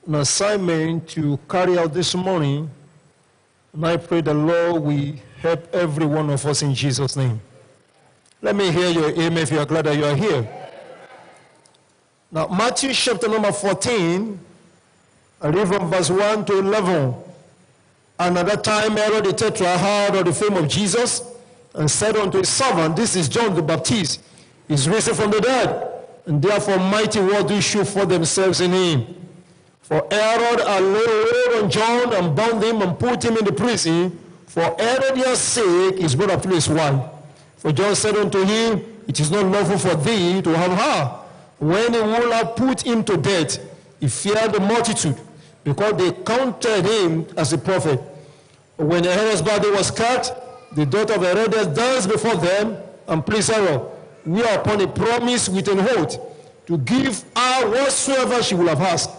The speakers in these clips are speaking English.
an assignment to carry out this morning, and I pray the Lord will help every one of us in Jesus' name. Let me hear your amen if you are glad that you are here. Now, Matthew chapter number 14, I read from verse 1 to 11. And at that time, Herod the Tetrarch heard of the fame of Jesus, and said unto his servant, This is John the Baptist, is risen from the dead, and therefore mighty works do show for themselves in him. For Herod had laid hold on John, and bound him, and put him in the prison, for Herodias' sake his brother killed his wife. For John said unto him, It is not lawful for thee to have her. When he would have put him to death, he feared the multitude, because they counted him as a prophet. When Herod's body was cut, the daughter of Herodias danced before them, and pleased Herod, whereupon he promised with an oath to give her whatsoever she would have asked.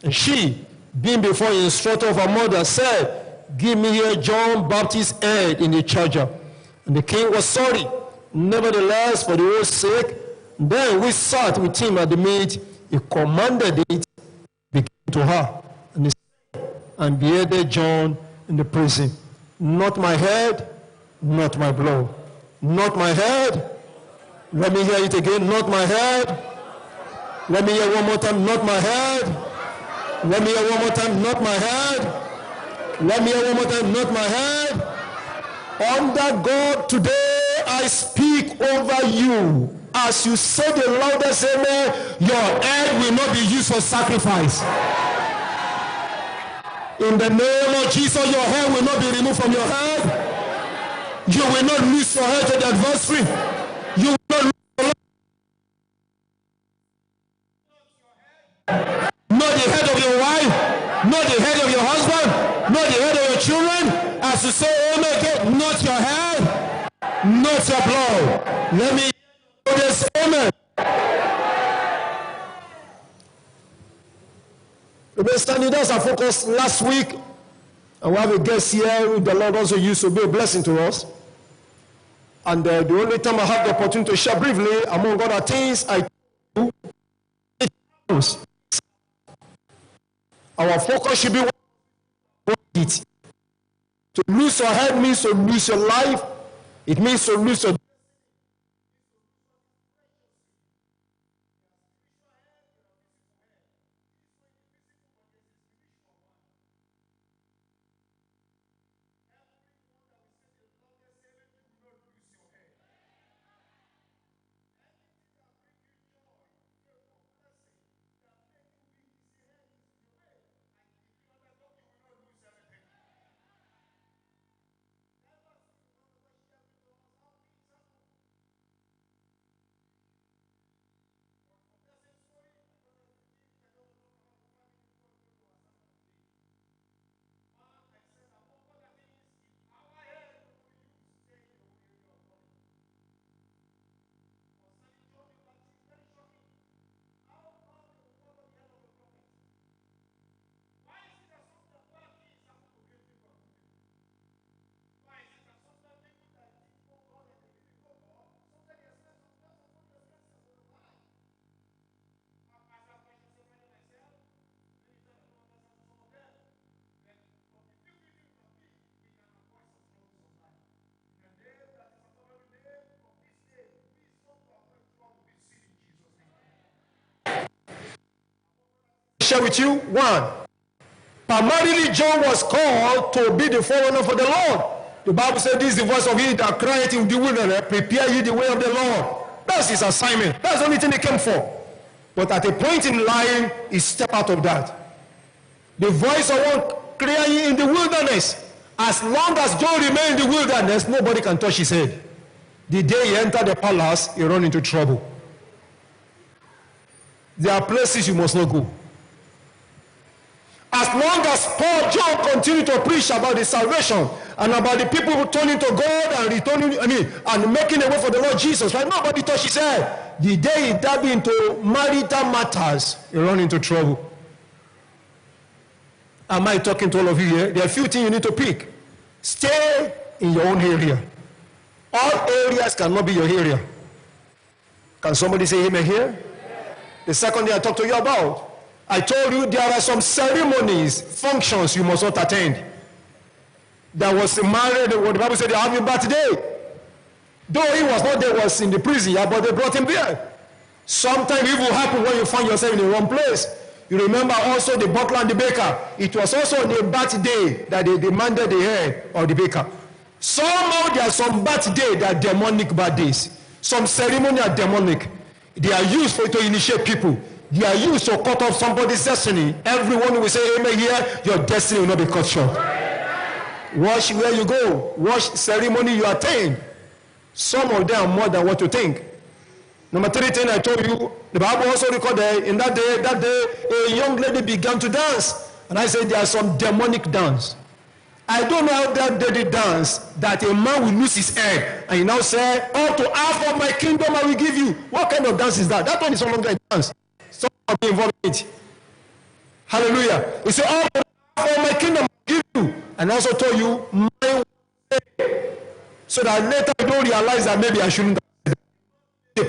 And she, being before the instructor of her mother, said, Give me here John Baptist's head in the charger. And the king was sorry. Nevertheless, for the oath's sake, then we sat with him at the meat. He commanded it, begin to her, and he said, and beheaded John in the prison. Not my head, not my blood. Not my head. Let me hear it again. Not my head. Let me hear one more time. Not my head. Let me hear one more time. Not my head. Let me hear one more time. Not my head. Under God, today I speak over you. As you say the loudest amen, your head will not be used for sacrifice. In the name of Jesus, your hair will not be removed from your head. You will not lose your head to the adversary. You will not lose your life. Not the head of your wife, not the head of your husband, not the head of your children. As you say amen again, not your head, not your blood. Let me hear this amen. We've been standing, that's our focus last week. And we have a guest here who the Lord also used to be a blessing to us. And the only time I have the opportunity to share briefly, among other things, I do. Our focus should be it. To lose your head means to lose your life. It means to lose your share with you. One, primarily John was called to be the forerunner for the Lord. The Bible said, This is the voice of he that crieth in the wilderness, prepare ye the way of the Lord. That's his assignment. That's the only thing he came for. But at a point in life, he stepped out of that. The voice of one crying in the wilderness. As long as John remained in the wilderness, nobody can touch his head. The day he entered the palace, he ran into trouble. There are places you must not go. As long as John continued to preach about the salvation and about the people who turning to God and returning, and making a way for the Lord Jesus, right? Nobody touched his head. The day he dived into marital matters, he ran into trouble. Am I talking to all of you here? There are a few things you need to pick. Stay in your own area. All areas cannot be your area. Can somebody say amen here? The second thing I talk to you about, I told you there are some ceremonies, functions you must not attend. There was a married, what the Bible said, they have a birthday. Though he was not there, was in the prison, yeah, but they brought him there. Sometimes it will happen when you find yourself in the wrong place. You remember also the butler and the baker. It was also on a birthday that they demanded the head of the baker. Somehow there are some birthdays that are demonic birthdays. Some ceremony are demonic. They are used to initiate people. They are used to cut off somebody's destiny. Everyone will say amen here, your destiny will not be cut short. Watch where you go. Watch ceremony you attend. Some of them are more than what you think. Number 3 thing I told you, the Bible also recorded in that day, a young lady began to dance. And I said there are some demonic dance. I don't know how that lady dance that a man will lose his head. And he now say, up to half of my kingdom I will give you. What kind of dance is that? That one is no longer a dance. Someone be involved in it. Hallelujah. He said, up to half of my kingdom I will give you. And I also told you, my way. So that later you don't realize that maybe I shouldn't. He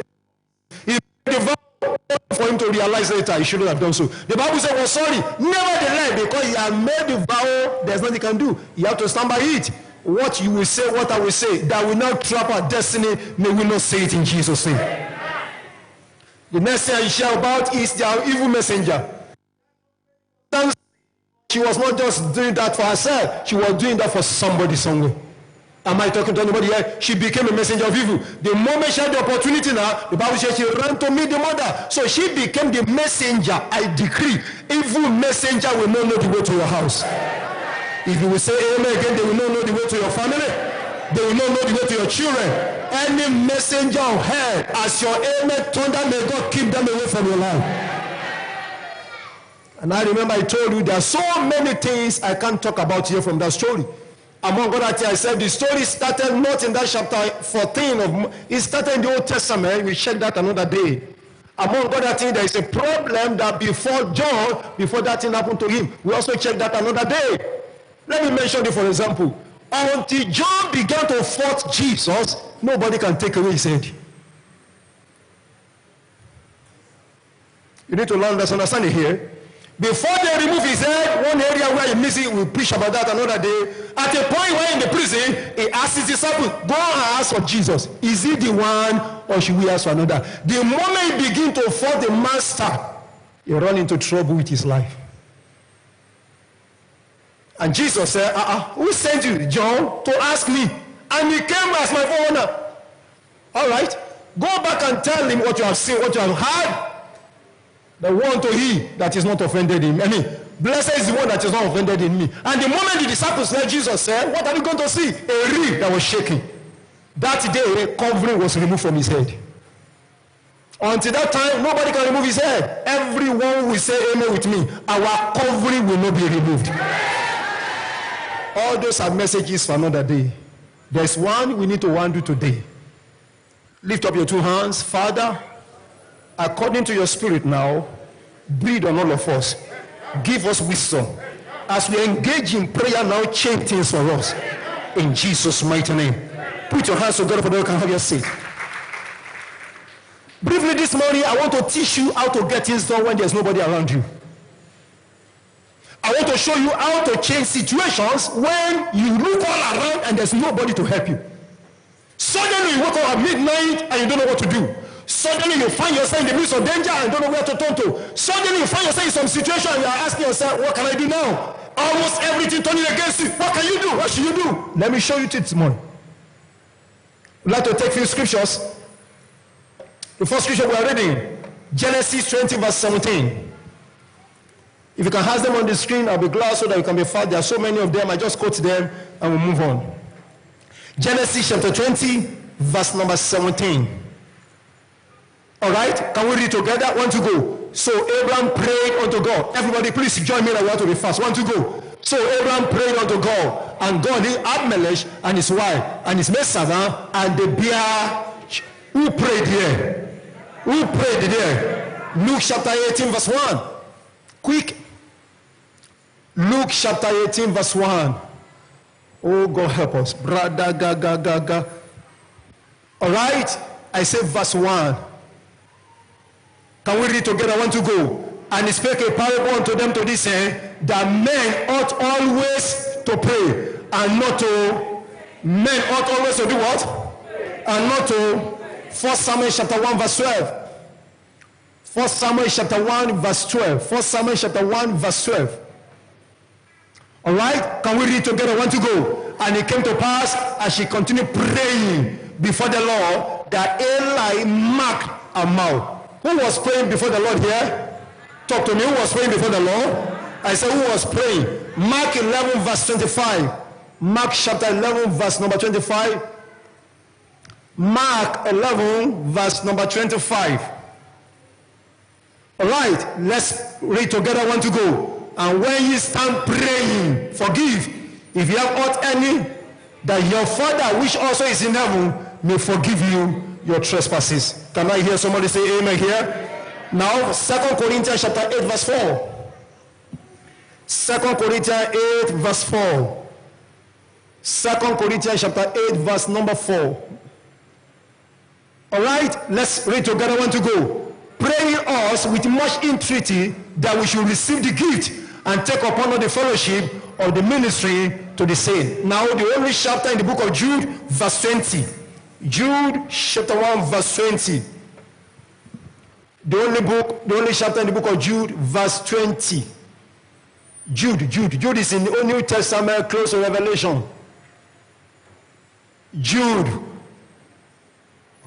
made the vow for him to realize later he shouldn't have done so. The Bible said, well, sorry. Nevertheless, because he had made the vow, there's nothing he can do. You have to stand by it. What you will say, what I will say, that will not trap our destiny, may we not say it in Jesus' name. The next thing I share about is their evil messenger. She was not just doing that for herself, she was doing that for somebody somewhere. Am I talking to anybody here? She became a messenger of evil. The moment she had the opportunity now, the Bible says she ran to meet the mother. So she became the messenger. I decree, evil messenger will not know the way to your house. If you will say amen again, they will not know the way to your family. They will not know the way to your children. Any messenger of hell, as your amen thunder, may God keep them away from your life. And I remember I told you there are so many things I can't talk about here from that story. Among other things, I said the story started not in that chapter 14 it started in the Old Testament. We check that another day. Among other things, there is a problem that before that thing happened to him. We also check that another day. Let me mention it for example. Until John began to fight Jesus, nobody can take away his head. You need to learn this understanding here. Before they remove his head, one area where he miss it, we preach about that another day. At a point where in the prison, he asked his disciples, go and ask for Jesus. Is he the one or should we ask for another? The moment he begin to fight the master, he run into trouble with his life. And Jesus said, who sent you, John, to ask me? And he came as my forerunner. All right, go back and tell him what you have seen, what you have heard. The one to he that is not offended in me. I mean, blessed is the one that is not offended in me. And the moment the disciples heard Jesus say, what are we going to see? A reed that was shaking. That day, a covering was removed from his head. Until that time, nobody can remove his head. Everyone will say amen with me. Our covering will not be removed. All those are messages for another day. There's one we need to undo today. Lift up your 2 hands. Father, according to your spirit now, breathe on all of us. Give us wisdom. As we engage in prayer now, change things for us. In Jesus' mighty name. Put your hands together for the you can have your seat. Briefly this morning, I want to teach you how to get things done when there's nobody around you. I want to show you how to change situations when you look all around and there's nobody to help you. Suddenly you wake up at midnight and you don't know what to do. Suddenly you find yourself in the midst of danger and don't know where to turn to. Suddenly you find yourself in some situation and you are asking yourself, what can I do now? Almost everything turning against you. What can you do? What should you do? Let me show you this morning. I'd like to take a few scriptures. The first scripture we are reading, Genesis 20 verse 17. If you can have them on the screen, I'll be glad so that you can be fast. There are so many of them. I just quote them and we'll move on. Genesis chapter 20 verse number 17. All right, can we read together? 1 to go. So Abraham prayed unto God. Everybody, please join me. I want to be fast. 1 to go. So Abraham prayed unto God, and God knew Abimelech and his wife and his maidservant and the bear. Who prayed here? Who prayed there? Luke chapter 18 verse 1. Quick. Luke chapter 18 verse 1. Oh, God help us. Brother, ga. All right, I say verse 1. Can we read together? 1 to go. And he spake a parable unto them to this end, that men ought always to pray, and not to, men ought always to do what? And not to. 1 Samuel chapter 1 verse 12. 1 Samuel chapter 1 verse 12. 1 Samuel chapter 1 verse 12. All right? Can we read together? 1 to go. And it came to pass, as she continued praying before the Lord, that Eli marked her mouth. Who was praying before the Lord here? Talk to me. Who was praying before the Lord? I said, who was praying? Mark 11 verse 25. Mark chapter 11 verse number 25. Mark 11 verse number 25. All right, let's read together. 1 to go. And when you stand praying, forgive, if you have aught any, that your Father which also is in heaven may forgive you your trespasses. Can I hear somebody say amen here? Now 2 Corinthians chapter 8 verse 4. 2 Corinthians 8 verse 4. 2 Corinthians chapter 8 verse number 4. All right, let's read together. 1 to go. Praying us with much entreaty that we should receive the gift and take upon us the fellowship of the ministry to the saint. Now the only chapter in the book of Jude verse 20. Jude chapter 1 verse 20. The only chapter in the book of Jude verse 20. Jude is in the New Testament, close to Revelation. Jude.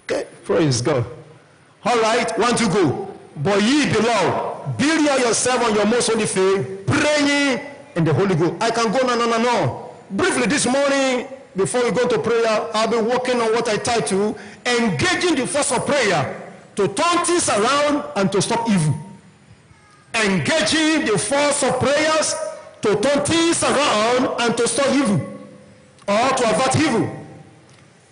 Okay, praise God. All right, 1 to go. But ye beloved, build yourself on your most holy faith, praying in the Holy Ghost. I can go no. Briefly this morning, before we go to prayer, I'll be working on what I title engaging the force of prayer to turn things around and to stop evil. Engaging the force of prayers to turn things around and to stop evil, or to avert evil.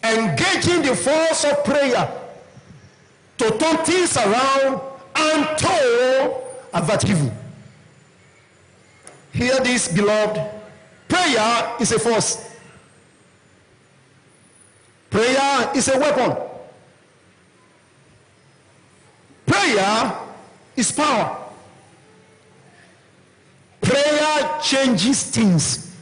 Engaging the force of prayer to turn things around and to avert evil. Hear this, beloved. Prayer is a force. Prayer is a weapon. Prayer is power. Prayer changes things.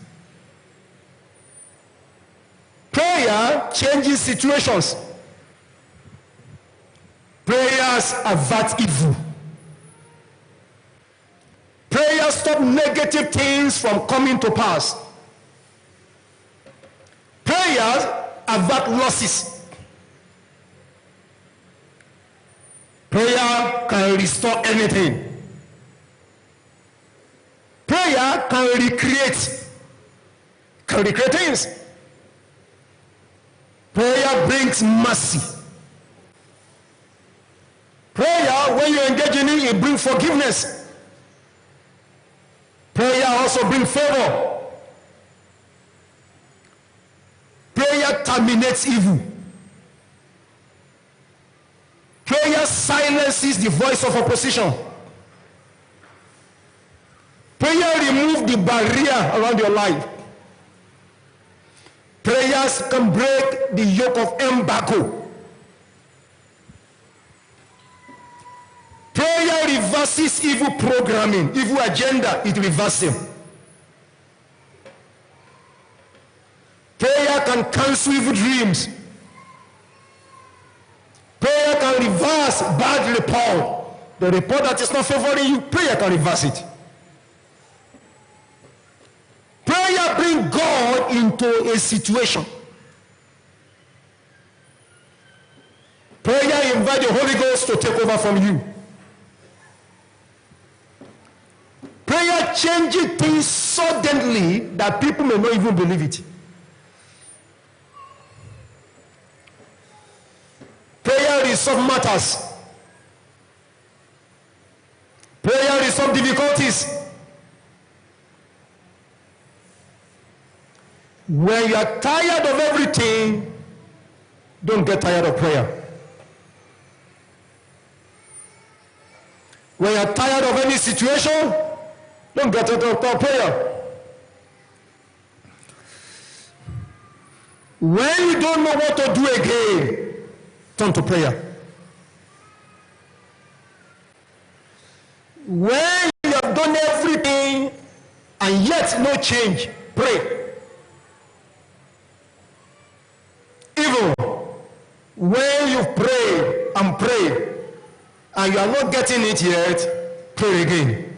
Prayer changes situations. Prayers avert evil. Prayers stop negative things from coming to pass. Prayers avert losses. Prayer can restore anything. Prayer can recreate things. Prayer brings mercy. Prayer, when you engage in it, it brings forgiveness. Prayer also brings favor. Prayer terminates evil. Prayer silences the voice of opposition. Prayer removes the barrier around your life. Prayers can break the yoke of embargo. Prayer reverses evil programming, evil agenda, it reverses them. Prayer can cancel evil dreams. Prayer can reverse bad report. The report that is not favoring you, prayer can reverse it. Prayer brings God into a situation. Prayer invites the Holy Ghost to take over from you. Prayer changes things suddenly that people may not even believe it. Prayer resolves matters. Prayer resolves difficulties. When you are tired of everything, don't get tired of prayer. When you are tired of any situation, don't get tired of prayer. When you don't know what to do again, turn to prayer. When you have done everything and yet no change, pray. Even when you pray and pray and you are not getting it yet, pray again.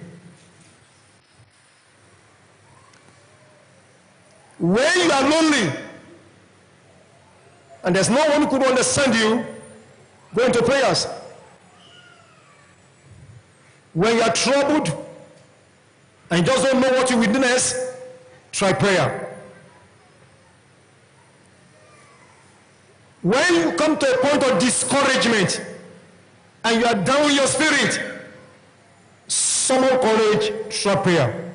When you are lonely and there's no one who could understand you, go into prayers. When you are troubled and you just don't know what you witness, try prayer. When you come to a point of discouragement and you are down in your spirit, summon courage, try prayer.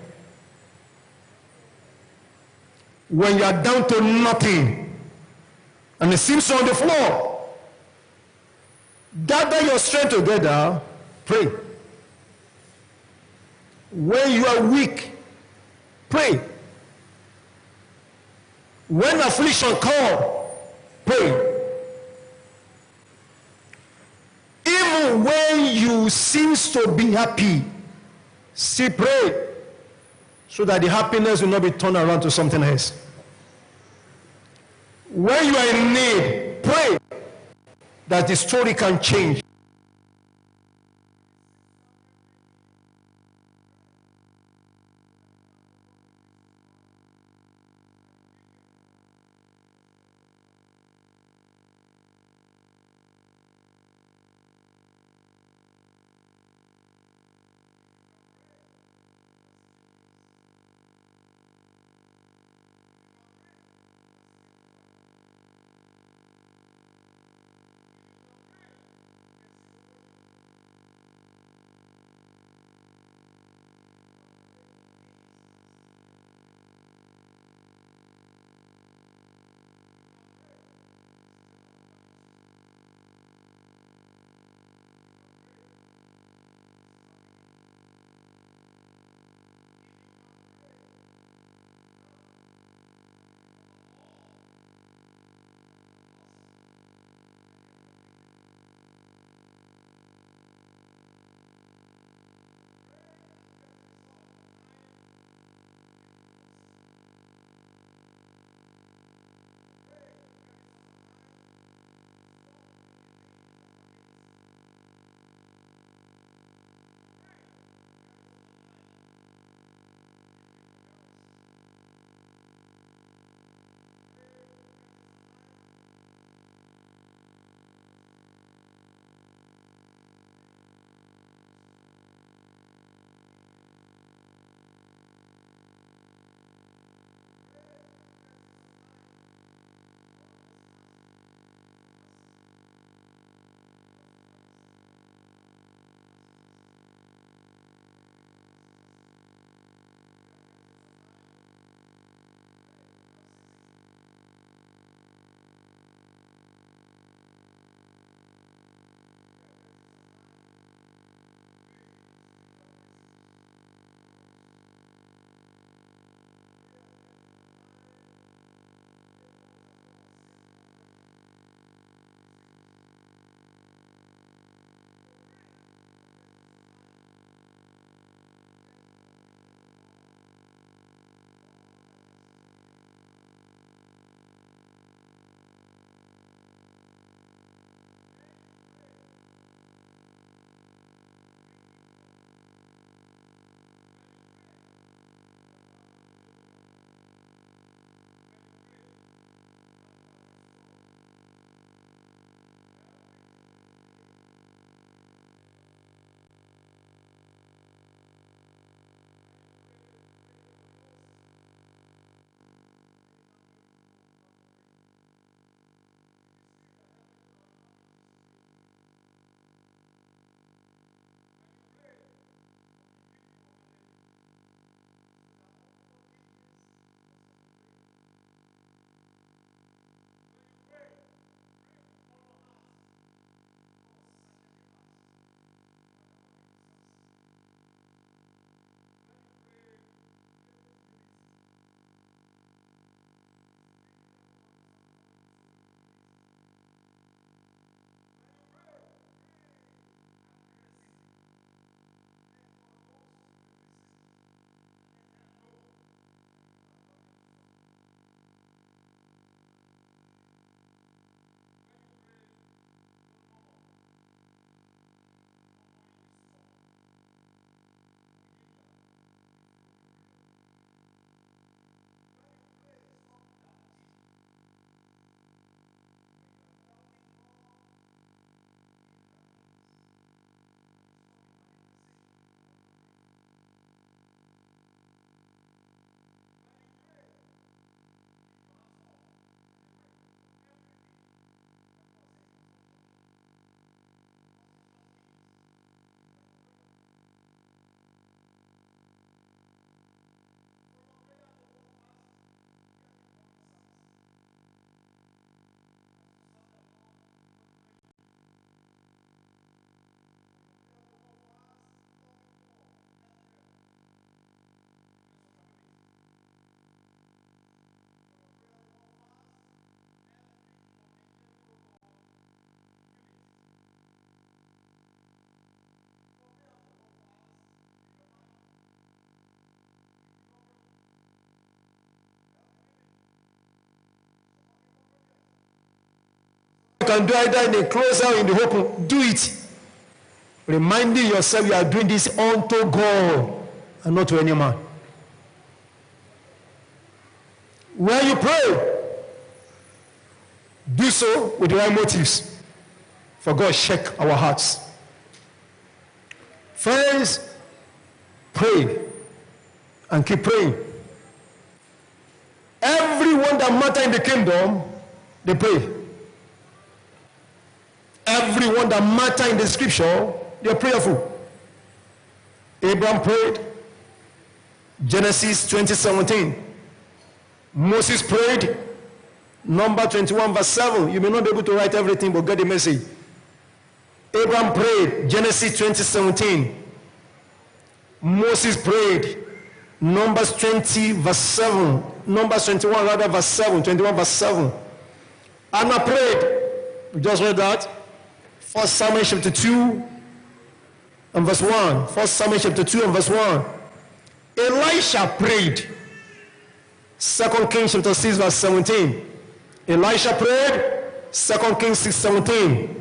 When you are down to nothing and it seems you're on the floor, gather your strength together, pray. When you are weak, pray. When affliction comes, pray. Even when you seem to be happy, still pray, so that the happiness will not be turned around to something else. When you are in need, pray that the story can change. can do either in the closet or in the open, do it. Reminding yourself you are doing this unto God and not to any man. When you pray, do so with the right motives. For God, check our hearts. Friends, pray and keep praying. Everyone that matters in the kingdom, they pray. Everyone that matters in the scripture, they are prayerful. Abraham prayed. Genesis 20:17. Moses prayed. Number 21 verse 7. You may not be able to write everything, but get the message. Abraham prayed. Genesis 20:17. Moses prayed. Numbers 20 verse 7. Numbers 21 rather verse 7. 21 verse 7. Anna prayed. We just read that. 1 Samuel chapter 2 and verse 1. 1 Samuel chapter 2 and verse 1. Elisha prayed. 2 Kings chapter 6 verse 17. Elisha prayed. 2 Kings 6:17.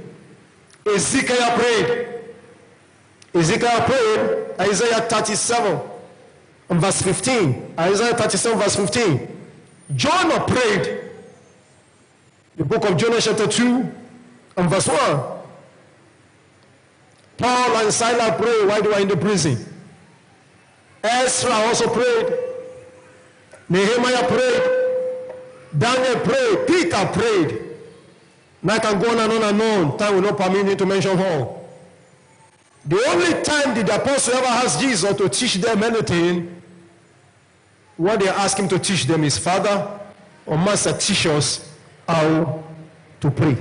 Ezekiel prayed. Ezekiel prayed. Isaiah 37 and verse 15. Isaiah 37 verse 15. Jonah prayed. The book of Jonah chapter 2 and verse 1. Paul and Silas prayed while they were in the prison. Ezra also prayed. Nehemiah prayed. Daniel prayed. Peter prayed. Now I can go on and on and on. Time will not permit me to mention all. The only time did the apostle ever ask Jesus to teach them anything, what they ask him to teach them is, Father or Master, teach us how to pray.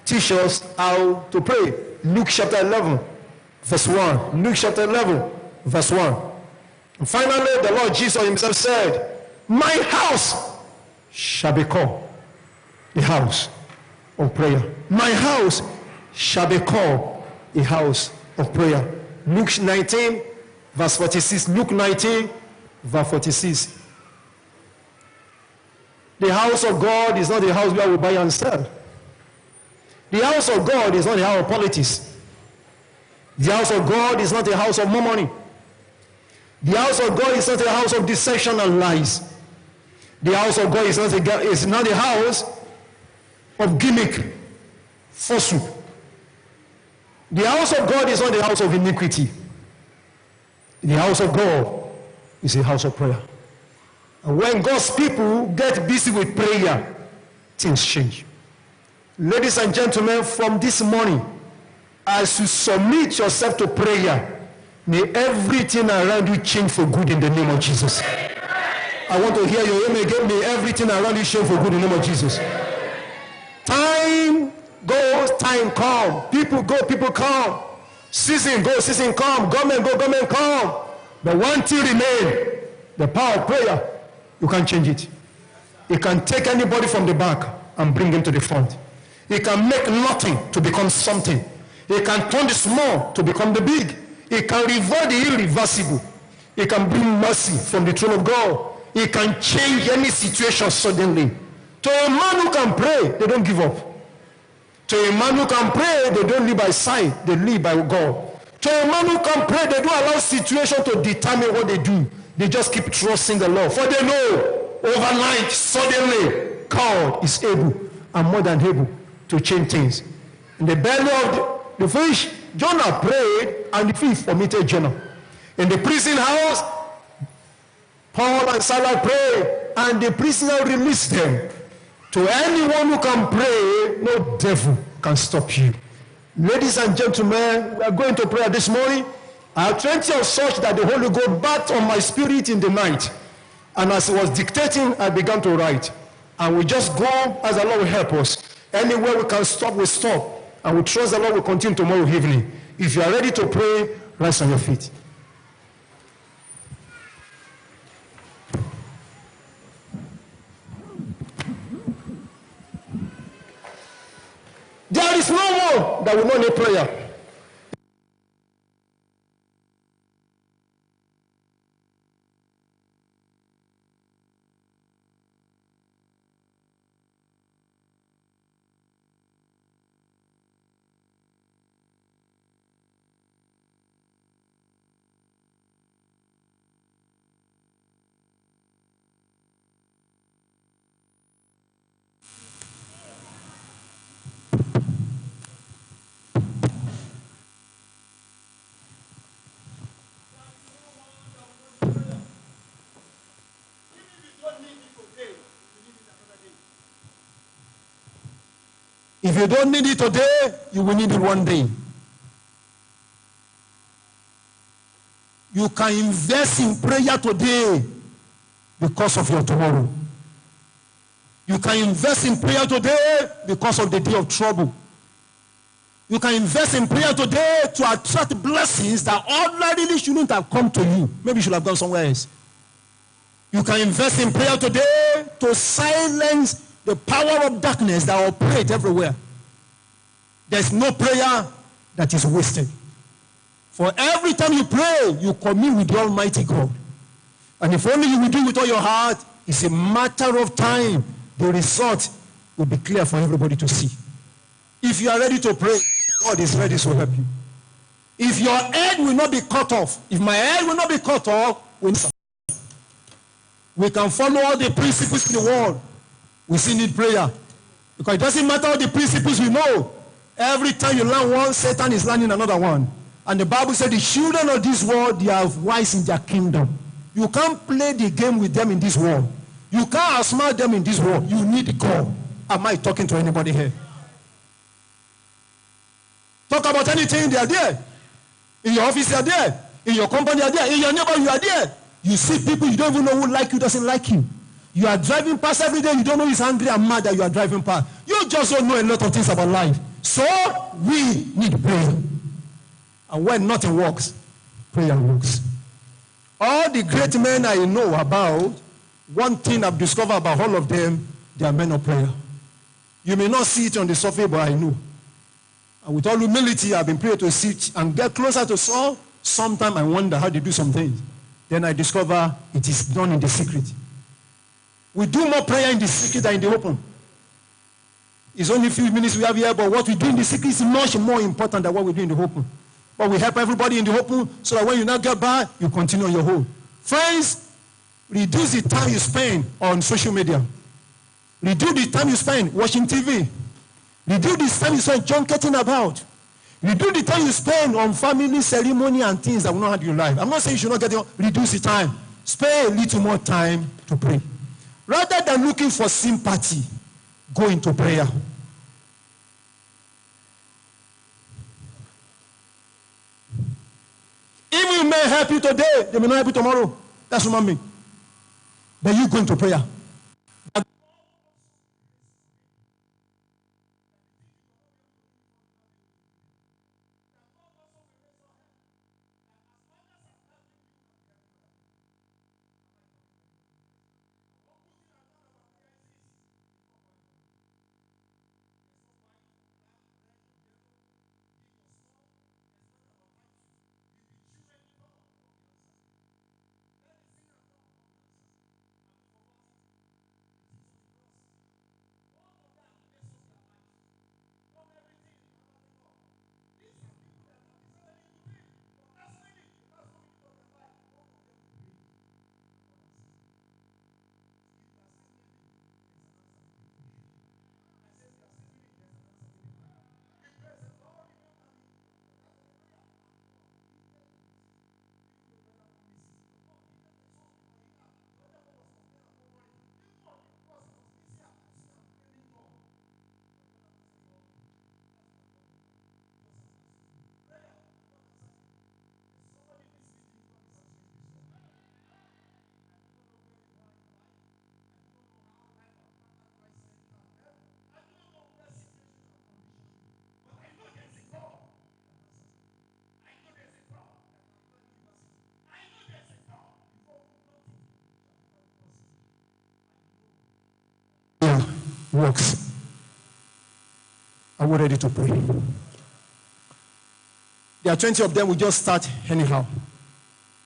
Teach us how to pray. Luke chapter 11 verse 1. Luke chapter 11 verse 1. And finally, the Lord Jesus himself said, my house shall be called a house of prayer. My house shall be called a house of prayer. Luke 19 verse 46. Luke 19 verse 46. The house of God is not the house where we buy and sell. The house of God is not the house of politics. The house of God is not a house of more money. The house of God is not a house of deception and lies. The house of God is not a house of gimmick, falsehood. The house of God is not the house of iniquity. The house of God is a house of prayer. And when God's people get busy with prayer, things change. Ladies and gentlemen, from this morning, as you submit yourself to prayer, may everything around you change for good in the name of Jesus. I want to hear your amen again. May everything around you change for good in the name of Jesus. Time goes, time come. People go, people come. Season go, season come. Government go, government come. But one thing remains, the power of prayer. You can't change it. You can take anybody from the back and bring him to the front. You can make nothing to become something. You can turn the small to become the big. You can revert the irreversible. You can bring mercy from the throne of God. You can change any situation suddenly. To a man who can pray, they don't give up. To a man who can pray, they don't live by sight, they live by God. To a man who can pray, they don't allow situation to determine what they do. They just keep trusting the Lord. For they know, overnight, suddenly, God is able and more than able to change things. In the belly of the fish, Jonah prayed and the fish vomited Jonah. In the prison house, Paul and Silas prayed and the prisoner released them. To anyone who can pray, no devil can stop you. Ladies and gentlemen, we are going to prayer this morning. I have 20 of such that the Holy Ghost bathed on my spirit in the night. And as he was dictating, I began to write. And we just go as the Lord will help us. Anywhere we can stop, we stop. And we trust the Lord will continue tomorrow evening. If you are ready to pray, rise on your feet. There is no one that will not need prayer. If you don't need it today, you will need it one day. You can invest in prayer today because of your tomorrow. You can invest in prayer today because of the day of trouble. You can invest in prayer today to attract blessings that ordinarily shouldn't have come to you. Maybe you should have gone somewhere else. You can invest in prayer today to silence the power of darkness that operates everywhere. There's no prayer that is wasted. For every time you pray, you commune with the Almighty God. And if only you will do it with all your heart, it's a matter of time. The result will be clear for everybody to see. If you are ready to pray, God is ready to help you. If your head will not be cut off, if my head will not be cut off, we can follow all the principles in the world. We still need prayer. Because it doesn't matter all the principles we know. Every time you learn one, Satan is learning another one. And the Bible said the children of this world, they are wise in their kingdom. You can't play the game with them in this world. You can't outsmart them in this world. You need God. Am I talking to anybody here? Talk about anything, they are there. In your office, they are there. In your company, they are there. In your neighbor, you are there. You see people you don't even know who like you, doesn't like you. You are driving past every day, you don't know he's angry and mad that you are driving past. You just don't know a lot of things about life. So, we need prayer. And when nothing works, prayer works. All the great men I know about, one thing I've discovered about all of them, they are men of prayer. You may not see it on the surface, but I know. And with all humility, I've been praying to sit and get closer to Saul. Sometimes I wonder how they do some things. Then I discover it is done in the secret. We do more prayer in the secret than in the open. It's only a few minutes we have here, but what we do in the secret is much more important than what we do in the open. But we help everybody in the open so that when you now get back, you continue on your own. Friends, reduce the time you spend on social media. Reduce the time you spend watching TV. Reduce the time you spend junketing about. Reduce the time you spend on family ceremony and things that will not add your life. I'm not saying you should not get it. Reduce the time. Spend a little more time to pray. Rather than looking for sympathy, go into prayer. Even may help you today, they may not help you tomorrow. That's what I mean. But you go into prayer. Works. Are we ready to pray? There are 20 of them. We just start anyhow.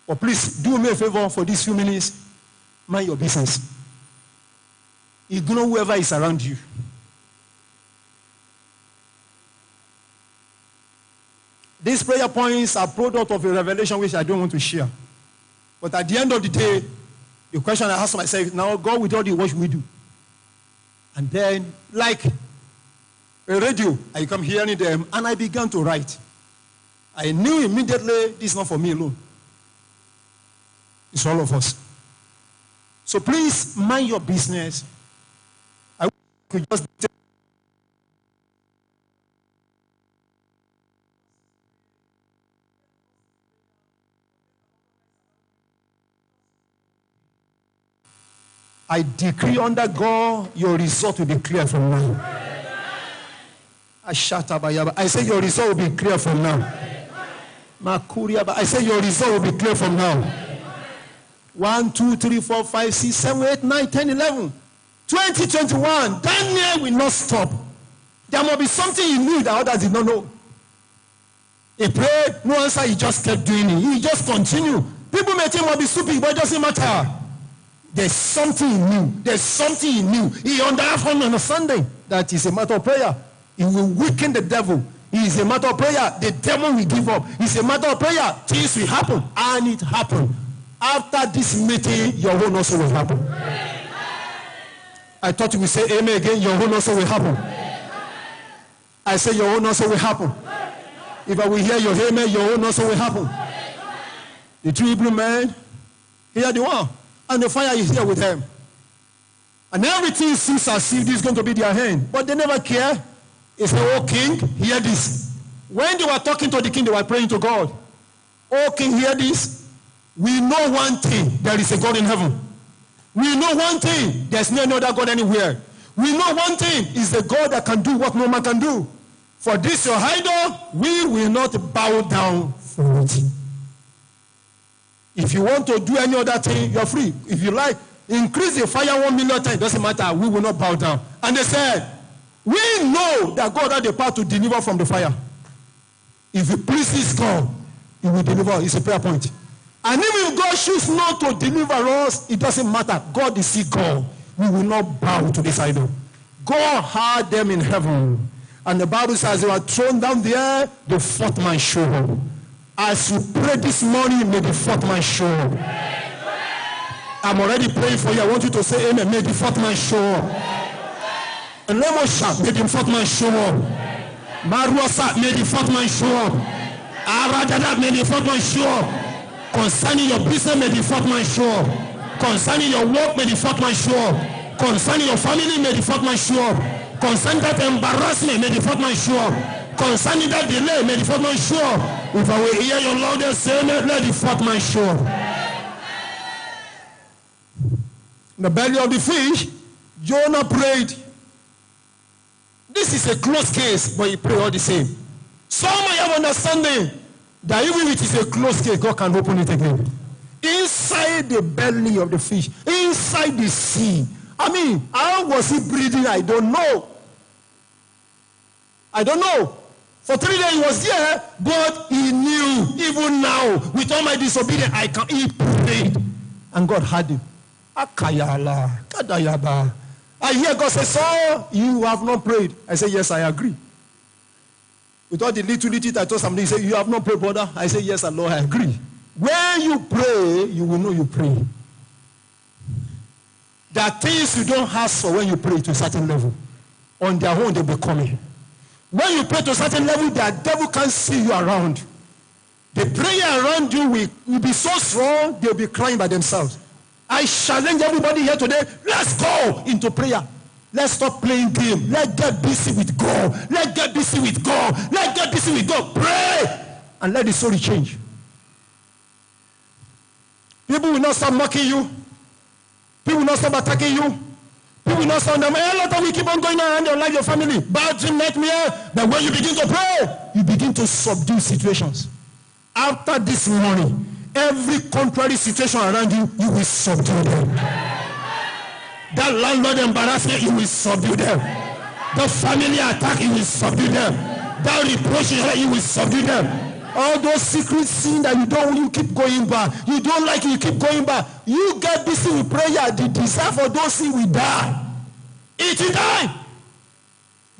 But please do me a favor for these few minutes. Mind your business. Ignore whoever is around you. These prayer points are product of a revelation which I don't want to share. But at the end of the day, the question I ask myself now, God, with all the what should we do? And then, like a radio, I come hearing them, and I began to write. I knew immediately this is not for me alone. It's all of us. So please mind your business. I could just I decree under God, your result will be clear from now. I say your result will be clear from now. I say your result will be clear from now. 1, 2, 3, 4, 5, 6, 7, 8, 9, 10, 11. 2021, Daniel will not stop. There must be something he knew that others did not know. He prayed, no answer, he just kept doing it. He just continued. People may think he might be stupid, but it doesn't matter. There's something he knew. There's something he knew. He understanding that is a matter of prayer. It will weaken the devil. It is a matter of prayer. The devil will give up. It's a matter of prayer. Things will happen. And it happened. After this meeting, your own also will happen. I thought you would say amen again. Your own also will happen. I say your own also will happen. If I will hear your amen, your own also will happen. The three Hebrew men, hear the one. And the fire is here with them. And everything seems as if this is going to be their hand. But they never care. He said, oh king, hear this. When they were talking to the king, they were praying to God. Oh king, hear this. We know one thing. There is a God in heaven. We know one thing. There's no other God anywhere. We know one thing. Is the God that can do what no man can do. For this your idol, we will not bow down for it. If you want to do any other thing, you're free. If you like, increase the fire 1 million times. Doesn't matter. We will not bow down. And they said, we know that God had the power to deliver from the fire. If it pleases God, he will deliver. It's a prayer point. And even if God chooses not to deliver us, it doesn't matter. God is still God. We will not bow to this idol. God had them in heaven. And the Bible says they were thrown down there, the fourth man showed up. As you pray this morning, may the fourth man show up. I'm already praying for you. I want you to say amen. May the fourth man show up. And let us shout, may the fourth man show up. Maruasa, may the fourth man show up. Aradada, may the fourth man show up. Concerning your business, may the fourth man show up. Concerning your work, may the fourth man show up. Concerning your family, may the fourth man show up. Concerning that embarrassment, may the fourth man show up. Concerning that delay, may the fourth man show up. If I will hear your loudest say, let the fourth man show up. In the belly of the fish, Jonah prayed. This is a close case, but he prayed all the same. Some may have understanding that even if it is a close case, God can open it again. Inside the belly of the fish, inside the sea. I mean, how was he breathing? I don't know. I don't know. For 3 days he was there, but he knew, even now, with all my disobedience, he prayed. And God had him. Akayala, Kadayaba. I hear God say, so you have not prayed. I say, yes, I agree. With all the little I told somebody, he said, you have not prayed, brother. I say, yes, Lord, I agree. When you pray, you will know you pray. There are things you don't ask for when you pray to a certain level. On their own, they'll be coming. When you pray to a certain level, the devil can't see you around. The prayer around you will be so strong, they'll be crying by themselves. I challenge everybody here today, let's go into prayer. Let's stop playing game. Let's get busy with God. Let's get busy with God. Let's get busy with God. Pray and let the story change. People will not stop mocking you. People will not stop attacking you. People will not stop them. A lot of we keep on going around your life, your family. Bad dream, nightmare. But when you begin to pray, you begin to subdue situations. After this morning, every contrary situation around you, you will subdue them. That landlord embarrassment, you will subdue them. The family attack, you will subdue them. That reproach, you will subdue them. All those secret sins that you keep going back. You don't like it, you keep going back. You get busy with prayer. The desire for those sins will die. It will die.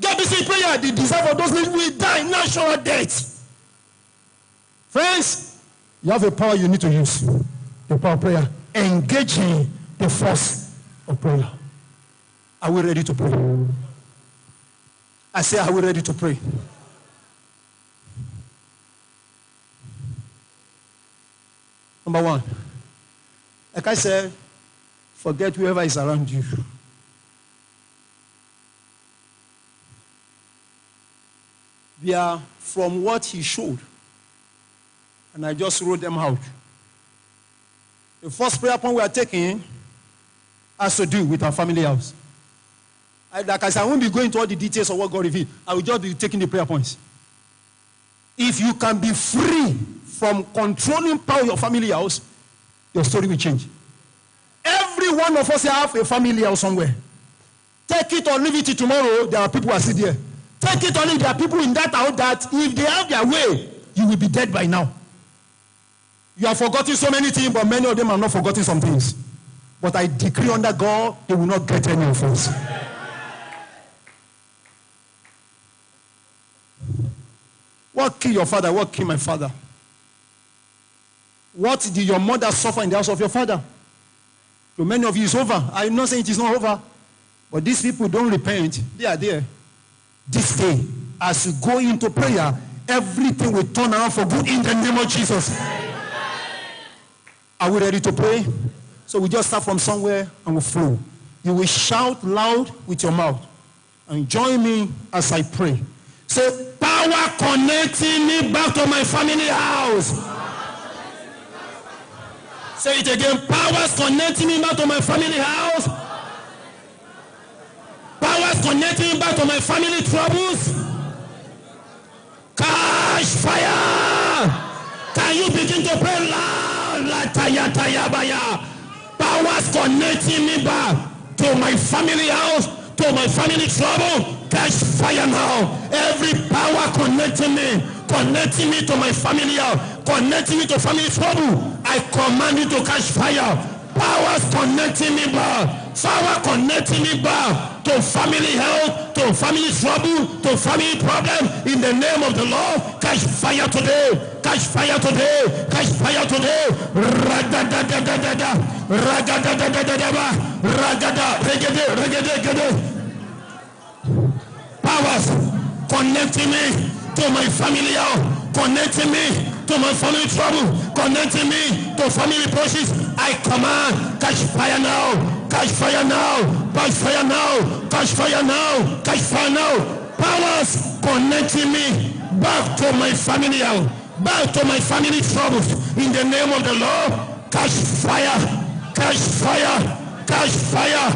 Get busy with prayer. The desire for those sins will die. Natural death. Friends, you have a power you need to use. The power of prayer. Engaging the force of prayer. Are we ready to pray? I say, are we ready to pray? Number one, like I said, forget whoever is around you. We are from what he showed. And I just wrote them out. The first prayer point we are taking has to do with our family house. Like I said, I won't be going into all the details of what God revealed. I will just be taking the prayer points. If you can be free from controlling power of your family house, your story will change. Every one of us have a family house somewhere. Take it or leave it to tomorrow, there are people who are still there. Take it or leave, there are people in that house that if they have their way, you will be dead by now. You have forgotten so many things, but many of them have not forgotten some things. But I decree under God, they will not get any of us. What killed your father? What killed my father? What did your mother suffer in the house of your father? So many of you, it's over. I'm not saying it is not over. But these people don't repent. They are there. This day, as you go into prayer, everything will turn around for good in the name of Jesus. Are we ready to pray? So we just start from somewhere and we'll flow. You will shout loud with your mouth. And join me as I pray. Say, power connecting me back to my family house. Say it again. Powers connecting me back to my family house. Powers connecting me back to my family troubles. Catch fire. Can you begin to pray loud? Powers connecting me back to my family house, to my family trouble. Catch fire now. Every power connecting me to my family house, connecting me to family trouble, I command you to catch fire. Powers connecting me back, power connecting me back to family health, to family trouble, to family problem. In the name of the Lord, catch fire today. Catch fire today. Catch fire today. Ragada, regede. Powers connecting me to my family house, connecting me to my family trouble, connecting me to family process. I command, catch fire now, catch fire now, catch fire now, catch fire now, catch fire now. Powers connecting me back to my family house, back to my family troubles. In the name of the Lord, catch fire, catch fire, catch fire.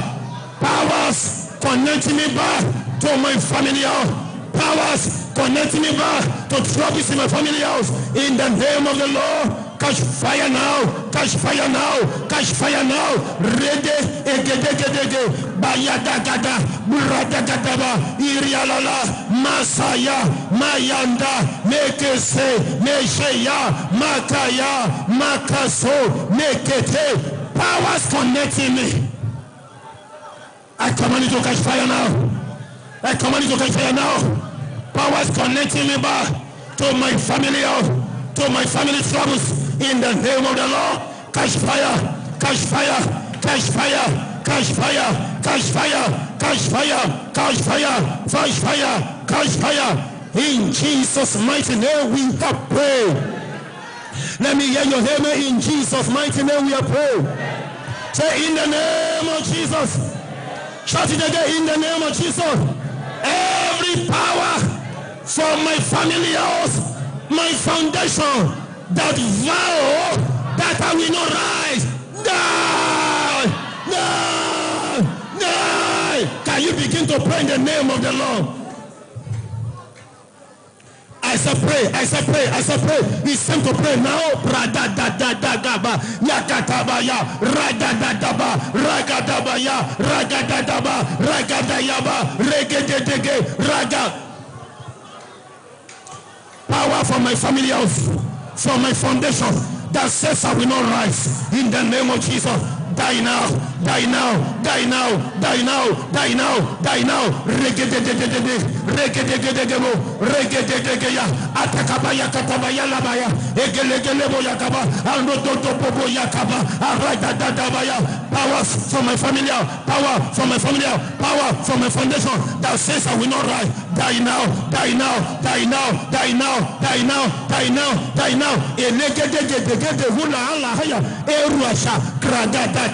Powers connecting me back to my family house. Powers connecting me back to troubles in my family house. In the name of the Lord, catch fire now, catch fire now, catch fire now. Rede egedegedege bayadagada buragadaba irialala masaya mayanda mekese mesheya makaya makaso mekete. Powers connecting me. I command you to catch fire now. I command you to catch fire now. Powers connecting me back to my family house, to my family troubles. In the name of the Lord, catch fire, catch fire, catch fire, catch fire, catch fire, catch fire, catch fire, catch fire, catch fire. In Jesus' mighty name we have prayed. Let me hear your amen. In Jesus' mighty name we have prayed. Say, in the name of Jesus. Shout it again. In the name of Jesus. Every power from my family house, my foundation, that vow that I will not rise. Die. Can you begin to pray in the name of the Lord? I say pray. It's time to pray now. Radadadadagaba, yakatabaya, radadadaba, ragadabaya, ragadadaba, ragadayaba, regedege, raga. Power from my family house, from my foundation, that says I will not rise. In the name of Jesus. Die now, die now, die now, die now, die now, die now. Regedegedegebo, atakabaya katabaya labaya, egelegelebo yakaba, andototopobo yakaba, aradadadabaya. Powers from my family, power from my family, power from my foundation that says I will not rise. Die now, die now, die now, die now, die now, die now, die now. Elegedegedegede hula ala haya, eruasha, gradada.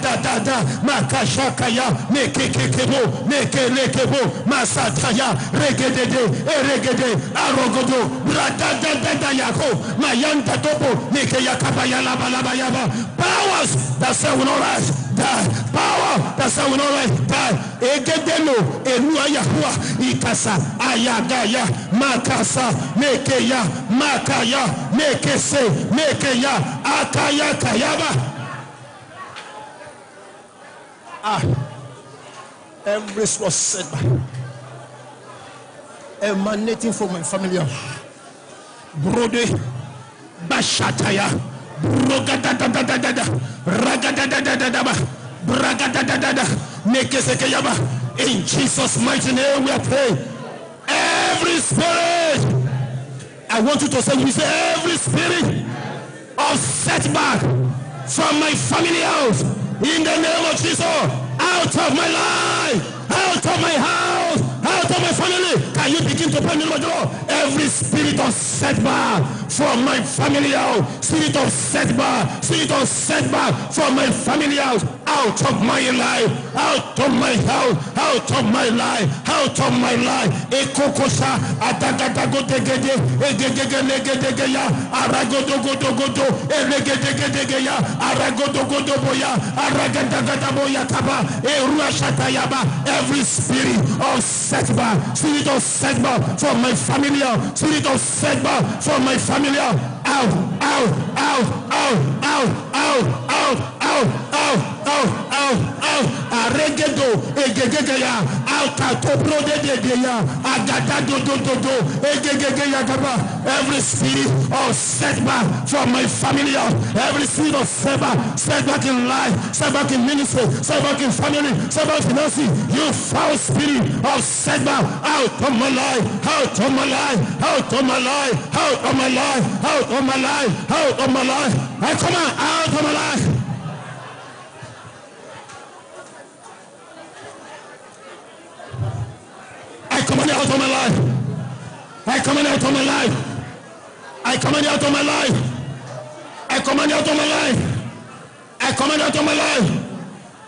Makashakaya, Mekekebo, Mekelekebo, Masataya, Regede, Eregede, Arogodo, Radadada Yako, Mayanta Topo, Mekeyakabaya Labayaba. Powers that say will not rise. Power that say will not die. Egedelo, Elua Yahua, Ikasa, Ayagaya, Makasa, Mekeya, Makaya, Mekese, Mekeya, Akaya Kayaba. Every was set by emanating from my family. Brode, Bashataya, Brogadadadadada, Ragadadadadada, Bragadadadada, Mekesekeyaba. In Jesus' mighty name we are praying. Every spirit, I want you to say, we say, every spirit of setback from my family house, in the name of Jesus, out of my life, out of my house, out of my family. Can you begin to pray in the door? Every spirit of setback from my family house, spirit of setback from my family house, out of my life, out of my house, out of my life, out of my life. Ekokosha, adagadagodegede, egegegenegedegeya, aragodogodogodo, elegedegedegeya, aragodogodoboya, aragadagadaboya kaba, eruashatayaba. Every spirit of setback from my family house, spirit of setback from my family house, out. Aregedo, egegegeya, alta topro degeya, agadado dodo, egegegeya gaba. Every spirit of setback from my family, every spirit of setback in life, setback in ministry, setback in family, setback in finances, you foul spirit of setback, out of my life, out of my life, out of my life, out of my life, out of my life, out of my life. I come out of my life. I command out of my life. I command out of my life. I command out of my life. I command out of my life. I command out of my life.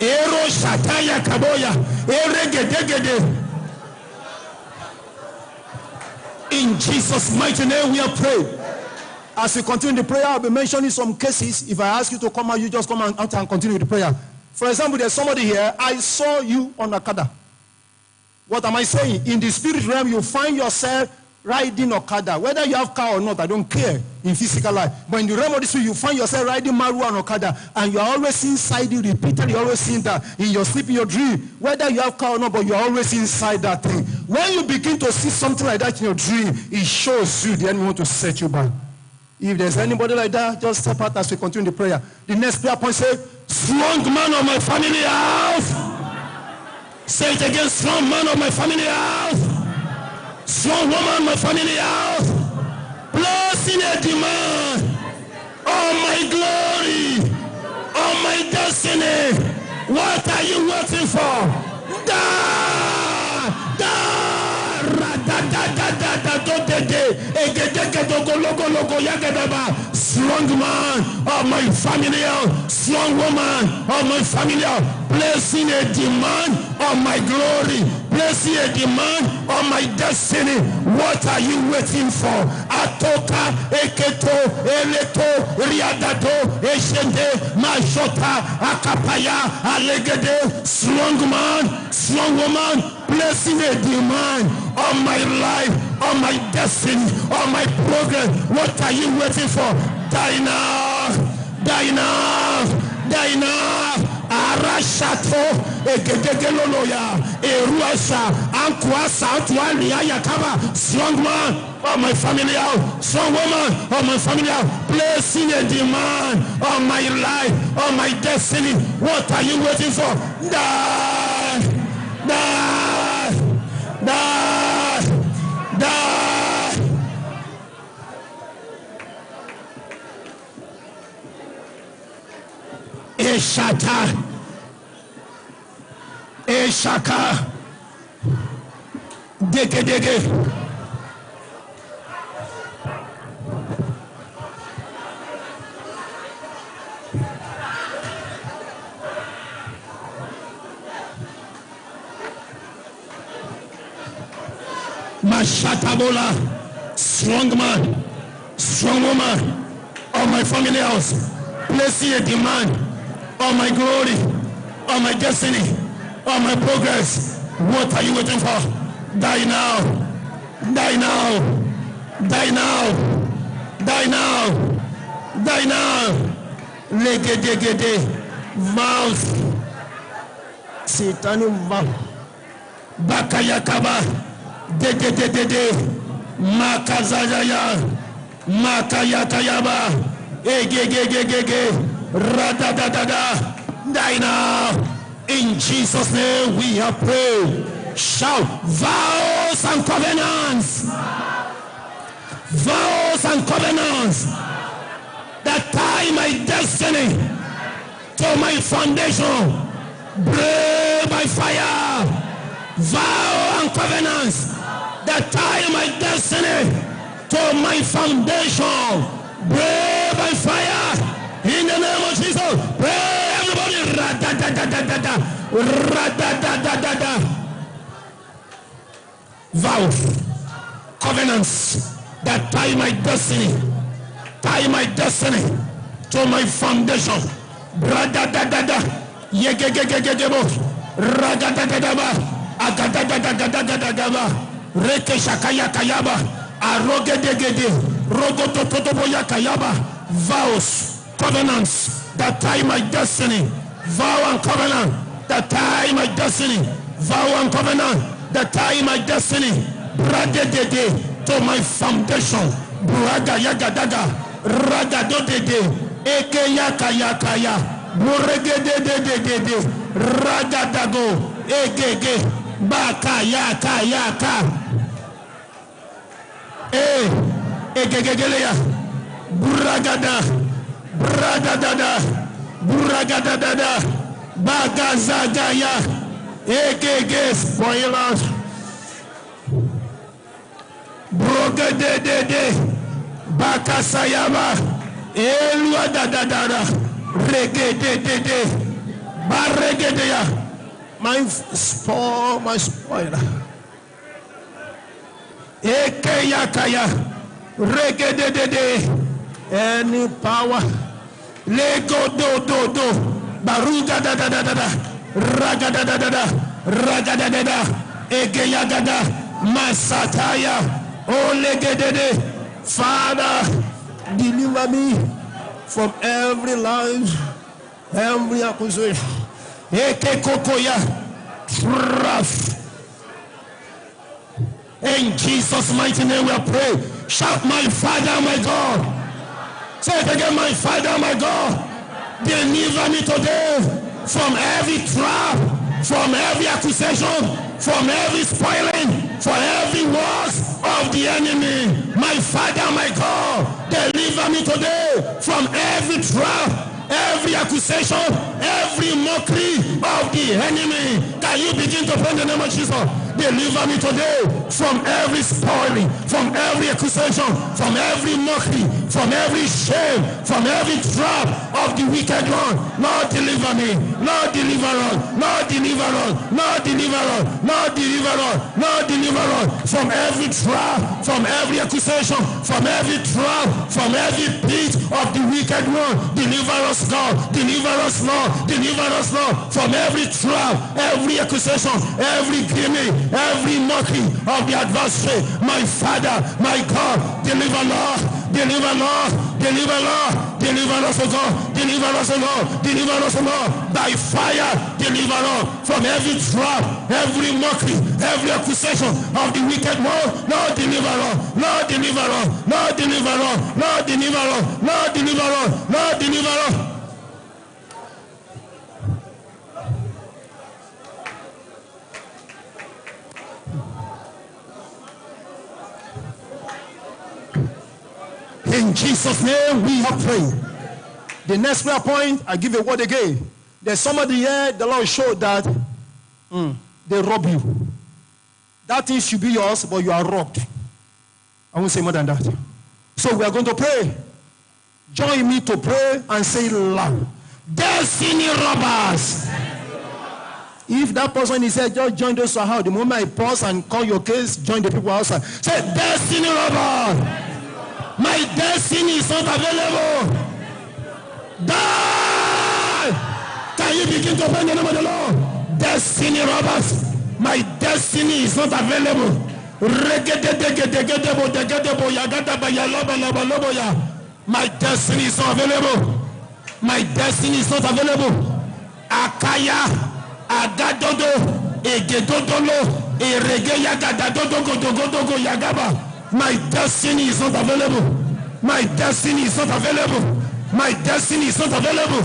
Ero shataya kaboya. Eregedegede. In Jesus' mighty name we are praying. As we continue the prayer, I'll be mentioning some cases. If I ask you to come out, you just come out and continue the prayer. For example, there's somebody here. I saw you on Okada. What am I saying? In the spirit realm, you find yourself riding Okada. Whether you have car or not, I don't care in physical life. But in the realm of the spirit, you find yourself riding Maru and Okada. And you're always inside it, repeatedly, you're always seeing that in your sleep, in your dream. Whether you have car or not, but you're always inside that thing. When you begin to see something like that in your dream, it shows you the enemy want to set you back. If there's anybody like that, just step out as we continue the prayer. The next prayer point says, strong man of my family house. Say it again, strong man of my family house. Strong woman of my family house. Placing a demand on my glory, on my destiny. What are you waiting for? Strong man of my family, strong woman of my family, placing a demand on my glory, placing a demand on my destiny. What are you waiting for? Atoka, Eketo, Eleto, Riadado, Eshende, Mashota, Akapaya, Alegede. Strong man, strong woman, placing a demand on my life, on my destiny, on my progress. What are you waiting for? Die now, die now, die now. Arashato, Egegeloloya, Eruasa, Ankwasa, Antualia Yakaba. Strong man of my family out, strong woman of my family out, placing a demand on my life, on my destiny. What are you waiting for? Die, die, die, die. Eshata, Eshaka, Dege. Mashatabola, strong man, strong woman of my family house, placing a demand on my glory, on my destiny. of my progress. What are you waiting for? Die now. Die now. Die now. Die now. Die now. Legedegede. Vows. Satanic vow. Bakayakaba. De. Makazayaya. Makayakayaba. Egegegegege. Radadadada. Die now. In Jesus' name we have prayed. Shout, vows and covenants. Vows and covenants that tie my destiny to my foundation. Break by fire. Vow and covenants that tie my destiny to my foundation. Break by fire. In the name of Jesus. Pray everybody. Radadadadada. Radadadadada. Vows, covenants that tie my destiny to my foundation. Radadadada. Yegegegegebo. Radadadadaba. Agadadadadadadaba. Rekeshakayakayaba. Arogedegede. Rogotototoboyakayaba. Vows, covenants that tie my destiny. Vow and covenant that tie my destiny. Vow and covenant that tie my destiny. Bradedede to my foundation. Bragayagadaga. Ragadodede. Ekeyakayakaya. Buregedededede. Ragadago. Egege. Bakayakayaka. Egegegeleya. Buragada. Bradadada. Buragadadada. Bagazagaya. Egege. Spoilers. Brogadedede. Bakasayaba. Eluadadadada. Regededede. Baregedeya. My spoiler. Ekeyakaya. Regededede. Any power. Lego do. Baruga da. Ragadadada. Ragadadada. Egeyagada. Masataya. Olegedede. Father, deliver me from every lie, every accusation. Ekekokoya. Trust. In Jesus' mighty name we pray. Shout, my Father, my God. Say it again, my Father, my God. Deliver me today from every trap, from every accusation, from every spoiling, for every works of the enemy. My Father, my God, deliver me today from every trap, every accusation, every mockery of the enemy. Can you begin to pray in the name of Jesus? Deliver me today from every spoiling, from every accusation, from every mockery, from every shame, from every trap of the wicked one. Lord, deliver me. Lord, deliver us. Lord, deliver us. Lord, deliver us. Lord, deliver us. Lord, deliver us from every trap, from every accusation, from every trap, from every pit of the wicked one. Deliver us, God. Deliver us, Lord. Deliver us, Lord, from every trap, every accusation, every gimmick, every mockery of the adversary. My Father, my God, deliver, Lord. Deliver, Lord. Deliver, Lord. Deliver us, O God. Deliver us, O Lord. Deliver us, O Lord. By fire, deliver us from every trap, every mockery, every accusation of the wicked one. Lord, deliver us. Lord, deliver us. Lord, deliver us. Lord, deliver us. Lord, deliver us. Lord, deliver us. In Jesus' name we have prayed. The next prayer point, I give a word again. There's somebody here, the Lord showed that they rob you. That thing should be yours, but you are robbed. I won't say more than that. So we are going to pray. Join me to pray and say loud. Destiny robbers. If that person is here, just join those house. The moment I pause and call your case, join the people outside. Say, destiny robbers. My destiny is not available. Die! Can you begin to pray in the name of the Lord? destiny robbers. My destiny is not available. My destiny is not available. My destiny is not available. Akaya, Agadodo, Egedodolo, Eregeya Gadadogo Yagaba. My destiny is not available. My destiny is not available. My destiny is not available.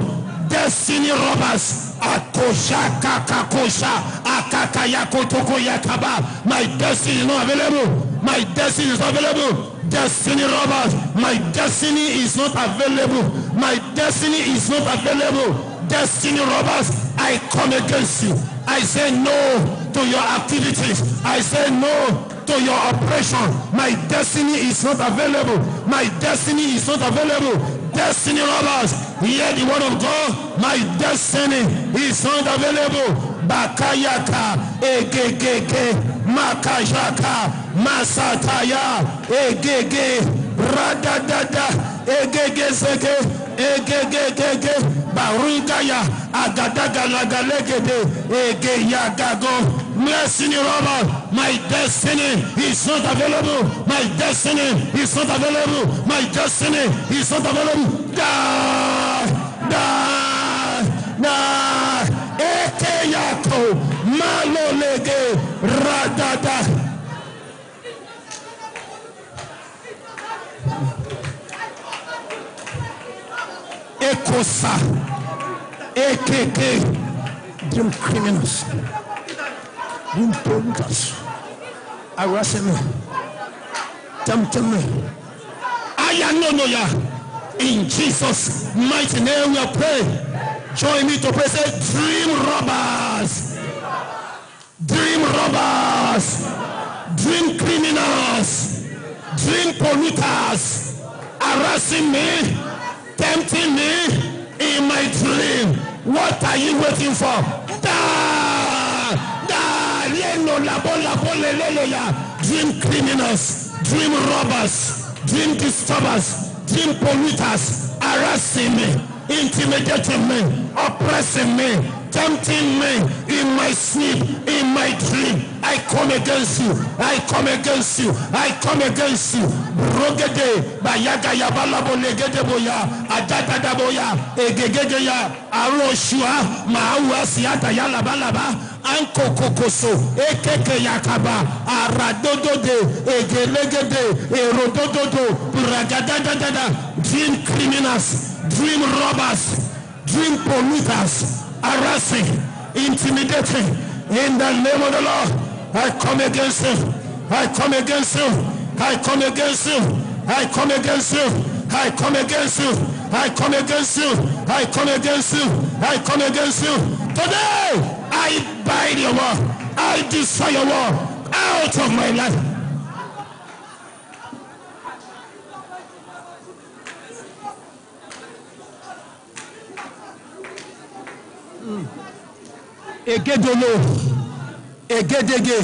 Destiny robbers. Akosha kakakosha akakaya kotoko yakaba. My destiny is not available. My destiny is not available. Destiny robbers. My destiny is not available. My destiny is not available. Destiny robbers, I come against you. I say no to your activities. I say no to your oppression. My destiny is not available. My destiny is not available. Destiny robbers, hear the word of God. My destiny is not available. Bakayaka, egegege, makajaka, masataya, egege, radadada, egegezege, egegege, barugaya, agadagalagalegede, egeyagago. Destiny robber, my destiny is not available. My destiny is not available. My destiny is not available. Ekeyako, malolege, radada. Ekosa, ekeke, dream criminals. Harassing me, tempting me. In Jesus' mighty name we pray. Join me to pray. Say, dream robbers, dream robbers, dream criminals, dream polluters, harassing me, tempting me in my dream. What are you waiting for? Dream criminals, dream robbers, dream disturbers, dream polluters, harassing me, intimidating me, oppressing me, tempting me in my sleep, in my dream. I come against you. I come against you. I come against you. Rogede, bayaga ya balabo legede boya, adada boya, egegege ya, aroshua, maawa siata ya labalaba, anko kokoso, ekeke yakaba, aradodode, egelegede, erodododo, bragadadada, dream criminals, dream robbers, dream polluters, harassing, intimidating, in the name of the Lord, I come against you. I come against you. I come against you. I come against you. I come against you. I come against you. I come against you. I come against you. Today, I bind your word. I destroy your word out of my life. Egedolo, egedege.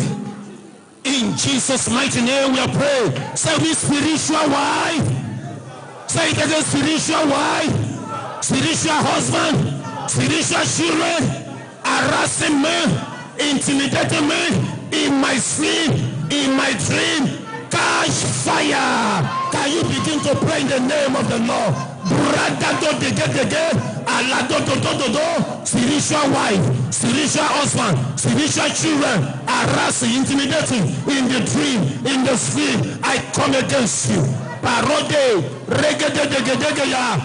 In Jesus' mighty name we are praying. Say we spiritual wife. Say it again, spiritual wife, spiritual husband, spiritual children, harassing me, intimidating me in my sleep, in my dream. Catch fire. Can you begin to pray in the name of the Lord? Spiritual wife, spiritual husband, spiritual children, harassing, intimidating in the dream, in the sleep. I come against you. Parode, regedegedegeya,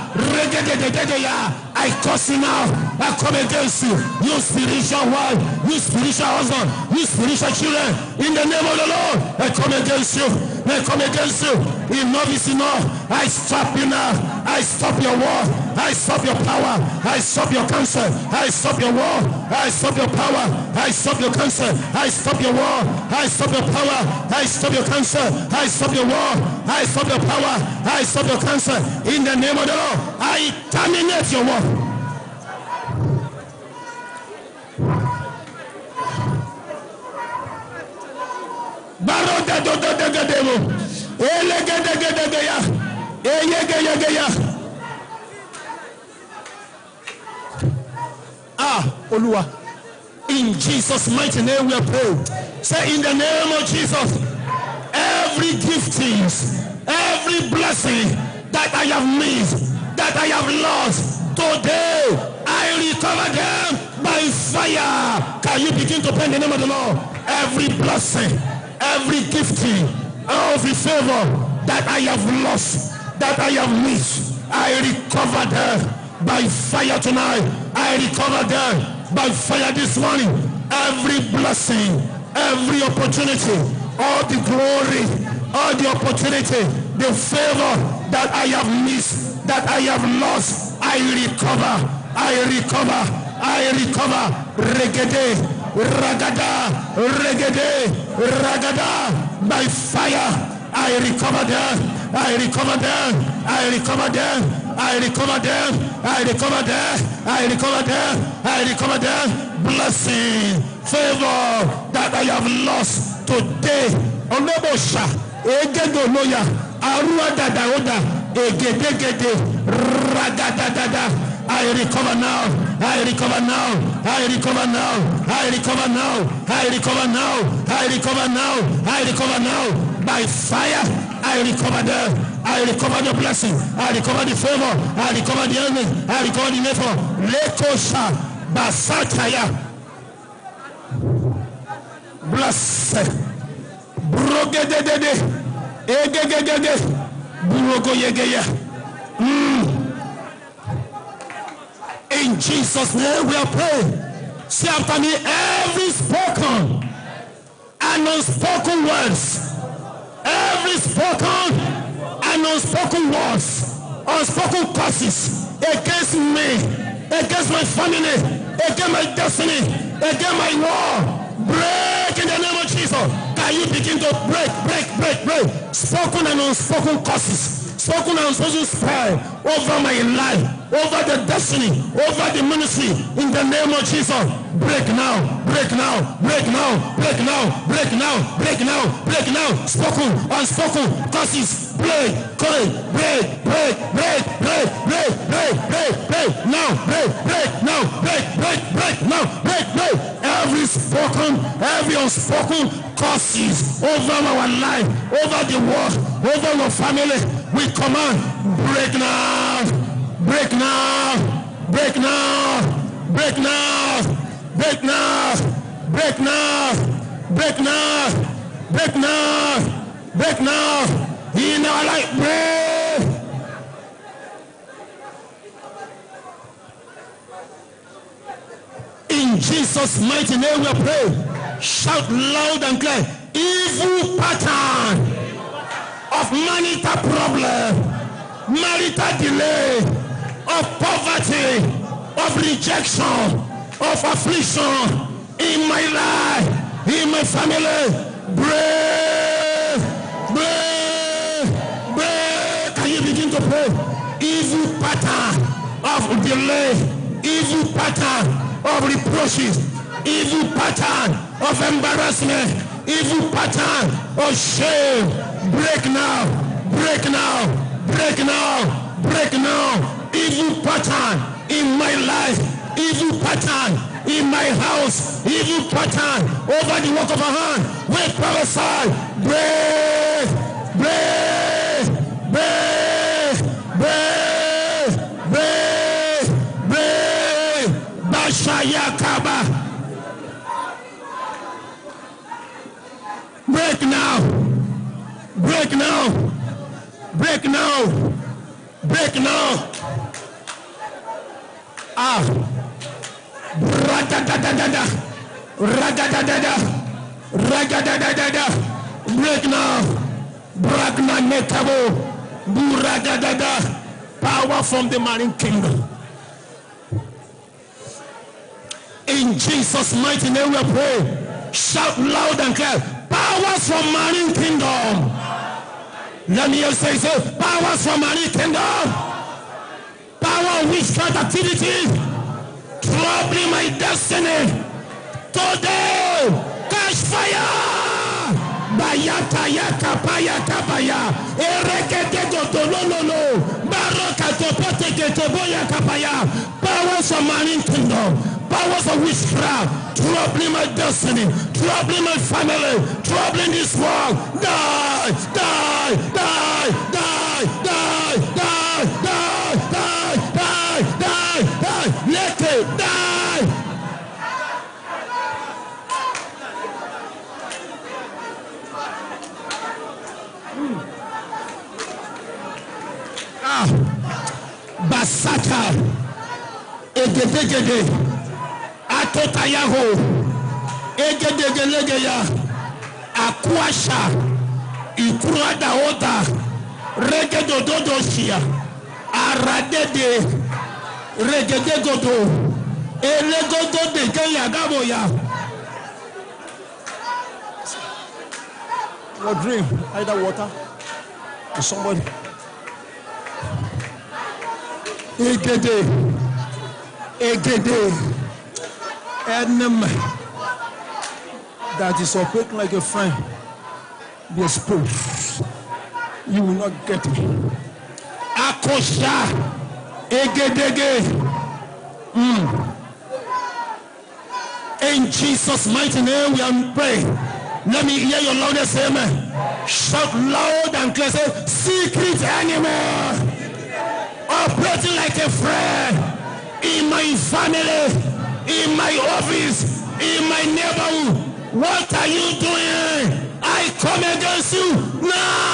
I curse you now. I come against you. You spiritual wife, you spiritual husband, you spiritual children. In the name of the Lord, I come against you. I come against you. Enough is enough. I stop you now. I stop your war. I stop your power. I stop your cancer. I stop your war. I stop your power. I stop your cancer. I stop your war. I stop your power. I stop your cancer. I stop your war. I stop your power. I stop your cancer. In the name of the Lord, I terminate your war. Olúwa, In Jesus' mighty name we are praying. Say, in the name of Jesus, every giftings, every blessing that I have missed, that I have lost, today I recover them by fire. Can you begin to pray in the name of the Lord? Every blessing, every gifting, every favor that I have lost, that I have missed, I recover them by fire tonight. I recover them by fire this morning. Every blessing, every opportunity, all the glory, all the opportunity, the favor that I have missed, that I have lost, I recover, I recover, I recover. Regede, ragada, regede, ragada, by fire, I recover them, I recover them, I recover them, I recover them, I recover them, I recover them, I recover them. Blessing, favor that I have lost today. Onobosha, egego loya, arua dada oda, egedegede, ragadadada. I recover now, I recover now, I recover now, I recover now, I recover now, I recover now, I recover now. By fire, I recover them. I recover the blessing. I recover the favor. I recover the enemy. I recover the neighbor. Lekosha basataya. Blessed. Brogedede. Egegegege. Burogo yegeya. In Jesus' name we are praying. Say after me, every spoken and unspoken words, every spoken and unspoken words, unspoken curses against me, against my family, against my destiny, against my war, break in the name of Jesus. Can you begin to break? Spoken and unspoken curses, spoken and unspoken spell over my life, over the destiny, over the ministry, in the name of Jesus. Break now, break now, break now, break now, break now, break now, break now. Spoken, unspoken curses, break, break, break, break, break, break, break, break, break, break, now, break, break, now, break, break, break, now, break, break. Every spoken, every unspoken curses over our life, over the world, over our family, we command, break now, break now, break now, break now, break now, break now, break now, break now, break now. In our life, break. In Jesus' mighty name we pray. Shout loud and clear. Evil pattern of marital problem, marital delay, of poverty, of rejection, of affliction in my life, in my family, break, break, break. Can you begin to pray? Evil pattern of delay, evil pattern of reproaches, evil pattern of embarrassment, evil pattern of shame, break now, break now, break now, break now. Evil pattern in my life, evil pattern in my house, evil pattern over the work of a hand, we prophesy, break, break, break, break, break, break, Bashayakaba. Break now, break now, break now, break now. Ragadadada, ragadadada, ragadadada, break now, bragna nekabo, buragadada, power from the marine kingdom. In Jesus' mighty name we pray. Shout loud and clear. Powers from marine kingdom. Let me just say, powers from marine kingdom. Power of witchcraft activity troubling my destiny. Today, catch fire. Bayata yaka payaka paya. Erekete gotololo. Baraka topote getoboya kapaya. Powers from marine kingdom. powers of witchcraft troubling my destiny, troubling my family, troubling this world, die, die, die, die, die, die, die, die, die, die, die, let it die. Basata egedegede atotayaho egedegelegeya akuasha ikurada oda regedododoshia aradede regedegodo elegododegeya gaboya. Your dream, either water or somebody. Egede, enemy that is operating like a friend, be exposed. You will not get me. Akosha, egedege. In Jesus' mighty name we are praying. Let me hear your loudest amen. Shout loud and clear, say, secret enemy operating like a friend in my family, in my office, in my neighborhood. What are you doing? I come against you now.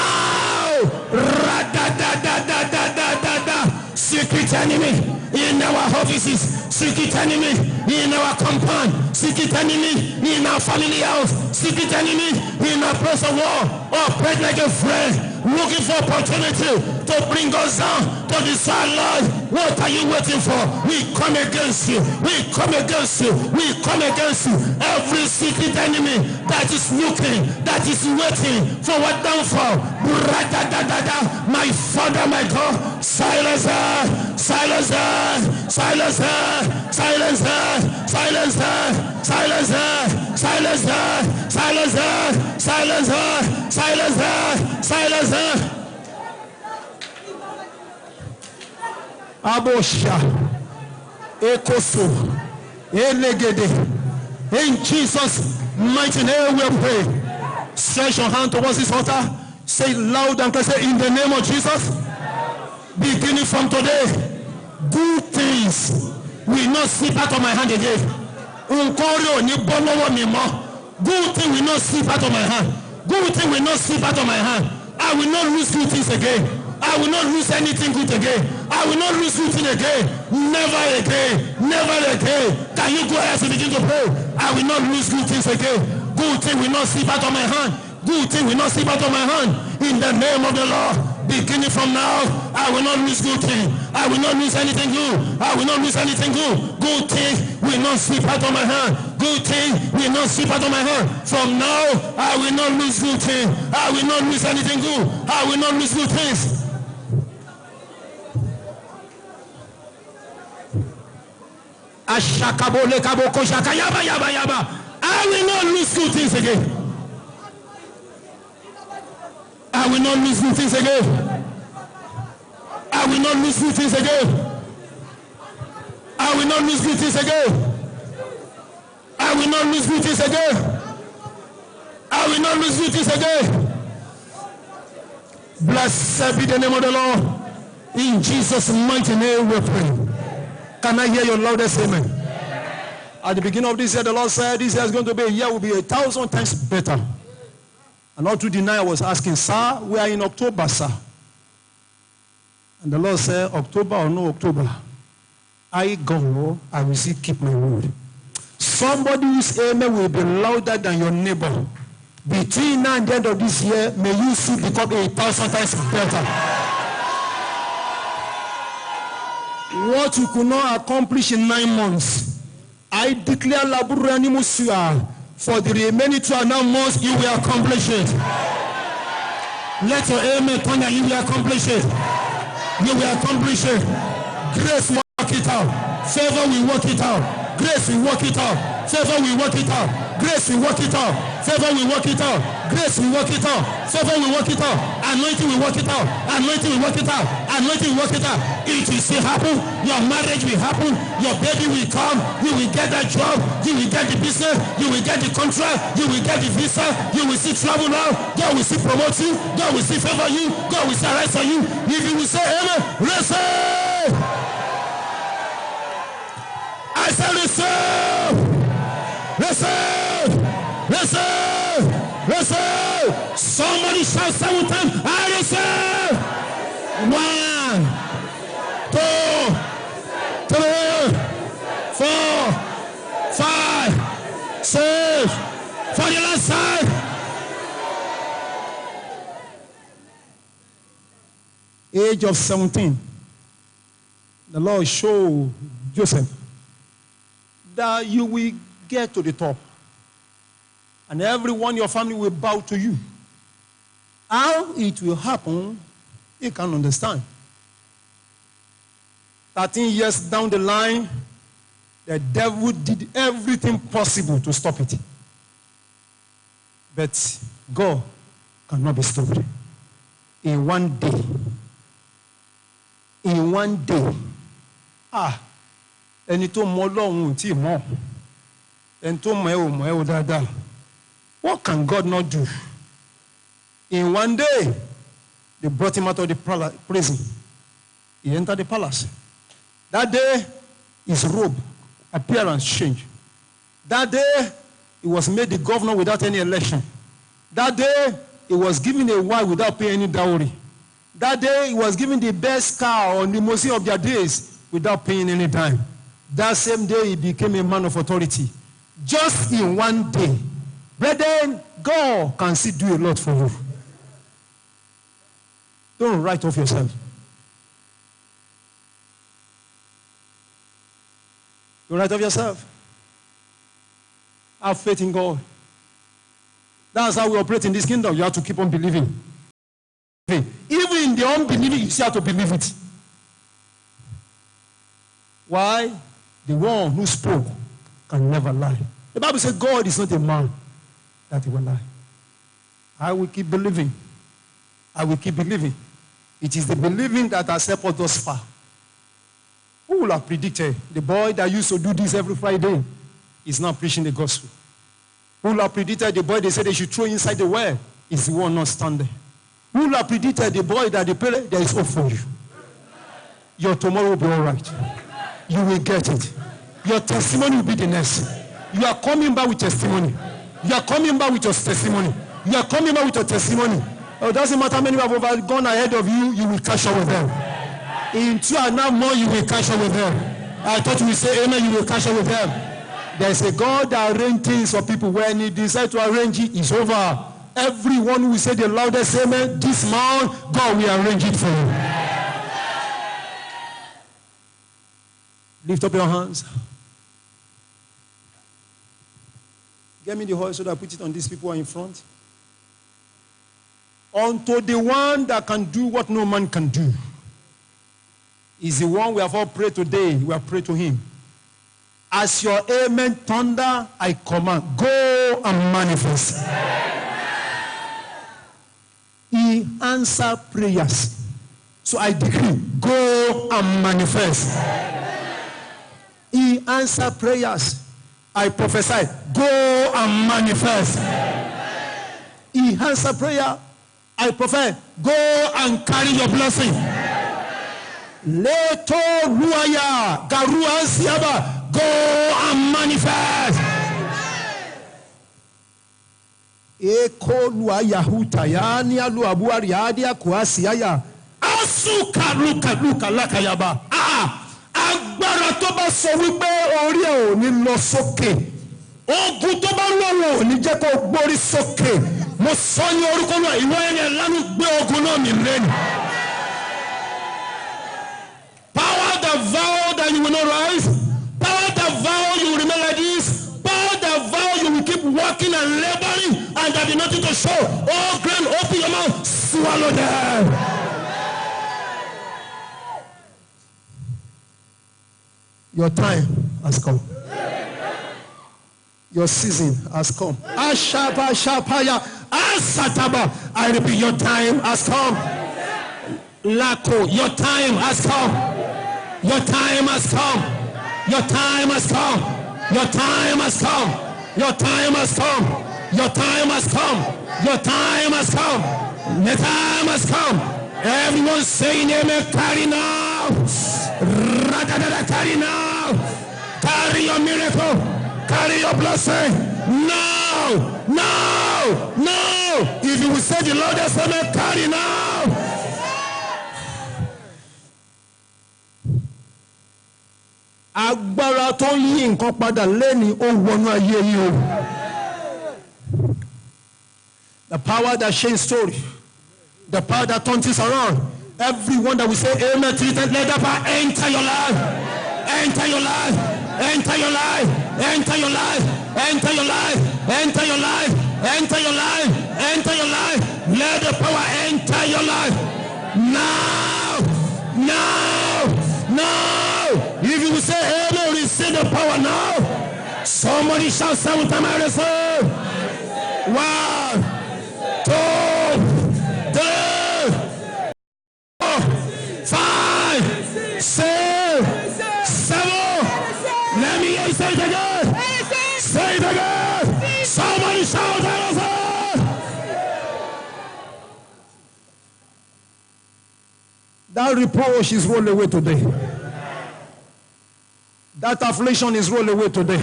Secret enemy in our offices, secret enemy in our compound, secret enemy in our family house, secret enemy in our place of war, operate like a friend, looking for opportunity to bring us down, to destroy life. What are you waiting for? We come against you. We come against you. We come against you. Every secret enemy that is looking, that is waiting for what downfall. My Father, my God, silence her, silence her, silence her, silence her, silence her, silence her, silence her, silence her, silence her, silence her, silence her. Abosha, Ekoso, Elegede. In Jesus' mighty name we pray. Stretch your hand towards this altar. Say loud and clear, say, in the name of Jesus, beginning from today, good things will not slip out of my hand again. Good thing will not slip out of my hand. Good thing will not slip out of my hand. I will not lose good things again. I will not lose anything good again. I will not lose good thing again. Never again. Never again. Can you go ahead and begin to pray? I will not lose good things again. Good thing will not slip out of my hand. Good thing will not slip out of my hand. In the name of the Lord. Beginning from now, I will not lose good thing. I will not lose anything good. I will not lose anything good. Good thing will not slip out of my hand. Good thing will not slip out of my hand. From now, I will not lose good thing. I will not lose anything good. I will not lose good things. I will not lose good things again. I will not lose good things again. I will not lose good things again. I will not lose good things again. I will not lose good things again. I will not lose good things again. Blessed be the name of the Lord. In Jesus' mighty name we pray. Can I hear your loudest amen? At the beginning of this year, the Lord said this year is going to be a year will be 1,000 times better. And not to deny, I was asking, sir, we are in October, sir. And the Lord said, October or no October, I go, I will still keep my word. Somebody's amen will be louder than your neighbor. Between now and the end of this year, may you see become 1,000 times better. What you could not accomplish in 9 months, I declare Laburanimusia for the remaining 2.5 months, you will accomplish it. Let your amen come and you will accomplish it. You will accomplish it. Grace will work it out. Favor will work it out. Grace will work it out. Favor will work it out. Grace will work it out. Favor will work it out. Grace will work it out. Favor will work it out. Anointing will work it out. Anointing will work it out. Anointing will work it out. It will still happen. Your marriage will happen. Your baby will come. You will get that job. You will get the business. You will get the contract. You will get the visa. You will see travel now. God will see promote you. God will see favor you. God will see rise on you. If you will say amen, receive. I say receive. Receive. Receive. Receive. Somebody shout 7 times. I receive. 1, 2, 3, 4, 5, 6. For the last time. Age of 17. The Lord showed Joseph that you will get to the top. And everyone in your family will bow to you. How it will happen, you can't understand. 13 years down the line, the devil did everything possible to stop it. But God cannot be stopped. In one day, ẹni tó mọ Ọlọ́run tí mọ̀, ẹni tó mọ̀ ẹ́ ò dáadáa. What can God not do? In one day, they brought him out of the prison. He entered the palace. That day, his robe, appearance changed. That day, he was made the governor without any election. That day, he was given a wife without paying any dowry. That day, he was given the best car on the mercy of their days without paying any dime. That same day, he became a man of authority. Just in one day. Brethren, God can still do a lot for you. Don't write off yourself. Don't write off yourself. Have faith in God. That's how we operate in this kingdom. You have to keep on believing. Even in the unbelieving, you still have to believe it. Why? The one who spoke can never lie. The Bible says God is not a man that he will lie. I will keep believing. I will keep believing. It is the believing that has helped us thus far. Who will have predicted the boy that used to do this every Friday is now preaching the gospel? Who will have predicted the boy they said they should throw inside the well is the one not standing? Who will have predicted the boy that they pray there is hope for you? Your tomorrow will be all right. You will get it. Your testimony will be the next. You are coming back with testimony. You are coming back with your testimony. You are coming back with your testimony. It doesn't matter how many have gone ahead of you, you will catch up with them. In 2.5 more, you will catch up with them. I thought you would say amen, you will catch up with them. There's a God that arranges things for people. When he decides to arrange it, it's over. Everyone who will say the loudest amen, this month, God will arrange it for you. Lift up your hands. Get me the oil so that I put it on these people who are in front. Unto the one that can do what no man can do. Is the one we have all prayed today. We have prayed to him. As your amen thunder, I command, go and manifest. He answered prayers. So I decree, go and manifest. He answered prayers. I prophesy, go and manifest. He answered prayer. I prophesy, go and carry your blessing. Leto ruaya garua siaba, go and manifest. Eko luaya hutayani alu abuari adia kuasiaya. Asuka luka lakayaba. Agbára tó bá sọ wípé orí ẹ̀ ò ní lọ sókè. Ogun tó bá lọ́wọ́ ò ní jẹ́ kó gbórí sókè. Mo sọ ní orúkọ náà, ìwọ ẹ̀yẹ lánú gbé ogun náà mi lẹ́nu. Power that vow that you will not rise. Power that vow you will remain like this. Power that vow you will keep working and laboring and there be nothing to show. Oh, grand, open your mouth, swallow them. Your time has come. Your season has come. Ashapa Shapaya Asataba. I repeat, your time has come. Lako, your time has come. Your time has come. Your time has come. Your time has come. Your time has come. Your time has come. Your time has come. The time has come. Everyone saying amen. Carry now. Carry now. Carry your miracle. Carry your blessing. No. No. No. If you will say the Lord has said, carry now. Agbára tó yí nǹkan padà lẹ́ni ó wọnú ayé yìí o. The power that changes story. The power that turns things around. Everyone that will say amen to it, let that power enter your life. Enter your life. Enter your life. Enter your life. Enter your life. Enter your life. Enter your life. Enter your life. Let the power enter your life. Now. Now. Now. If you will say amen, receive the power now. Somebody shout 7 times, I receive. 1, 2, 3, 4, 5, 6, 7. Let me hear you say it again. Say it again. Somebody shout, I receive. That reproach is rolled away today. That affliction is rolled away today.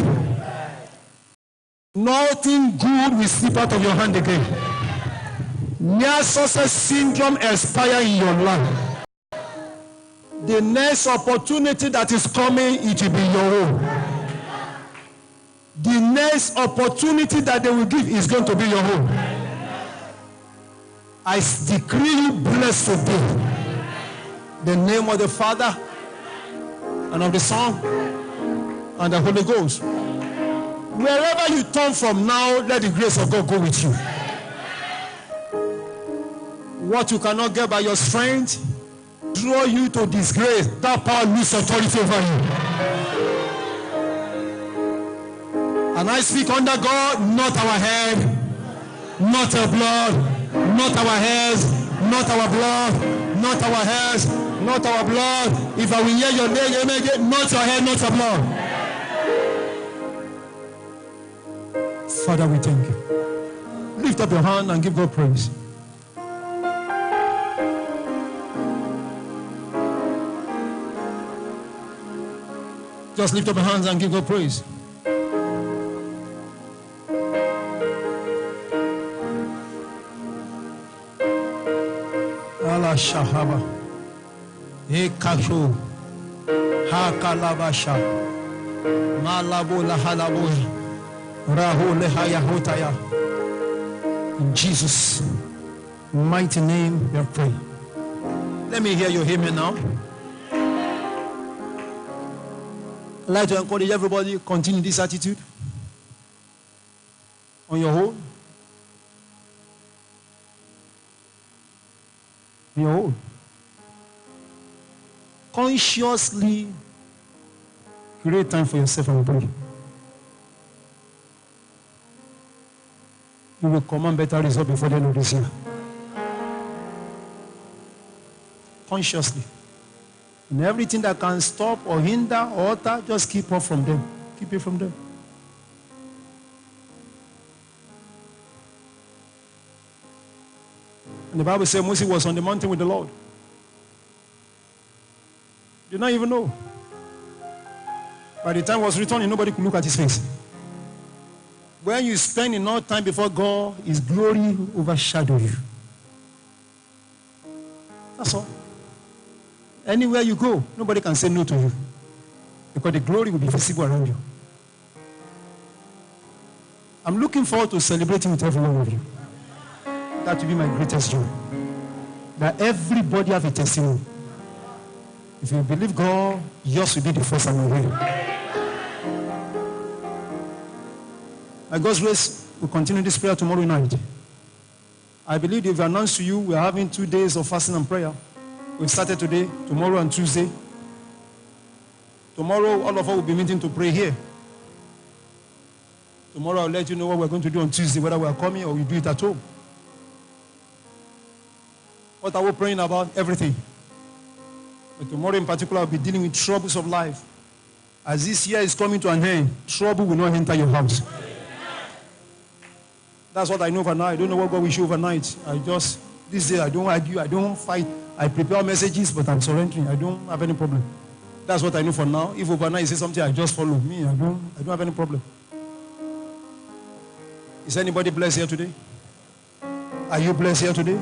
Nothing good will slip out of your hand again. Near success syndrome expire in your life. The next opportunity that is coming, it will be your own. The next opportunity that they will give is going to be your own. I decree you blessed today. The name of the Father and of the Son and the Holy Ghost. Wherever you turn from now, let the grace of God go with you. What you cannot get by your strength, draw you to disgrace. That power lose authority over you. And I speak under God, not our head, not our blood, not our hairs, not our blood, not our hairs, not our blood. If I will hear your name, not your head, not your blood. Father, we thank you. Lift up your hand and give God praise. Just lift up your hands and give God praise. Allah Shahaba. Ekasho. Hakalabasha. Malabo lahalabo. In Jesus' mighty name we are praying. Let me hear your amen now. I'd like to encourage everybody, continue this attitude on your own. On your own. Consciously create time for yourself and pray. You will command better results before the end of this year. Consciously. And everything that can stop or hinder or alter, just keep off from them. Keep it from them. And the Bible says Moses was on the mountain with the Lord. Did not even know. By the time he was returning, nobody could look at his face. When you spend enough time before God, His glory overshadows you. That's all. Anywhere you go, nobody can say no to you. Because the glory will be visible around you. I'm looking forward to celebrating with every one of you. That will be my greatest joy. That everybody have a testimony. If you believe God, yours will be the first and only. By God's grace, we'll continue this prayer tomorrow night. I believe they've announced to you we're having 2 days of fasting and prayer. We've started today, tomorrow and Tuesday. Tomorrow, all of us will be meeting to pray here. Tomorrow I'll let you know what we're going to do on Tuesday, whether we are coming or we do it at home. What are we praying about? Everything. But tomorrow in particular, I'll be dealing with troubles of life. As this year is coming to an end, trouble will not enter your house. That's what I know for now. I don't know what God will show overnight. This day I don't argue, I don't fight. I prepare messages, but I'm surrendering. I don't have any problem. That's what I know for now. If overnight you say something, I just follow me. I don't have any problem. Is anybody blessed here today? Are you blessed here today?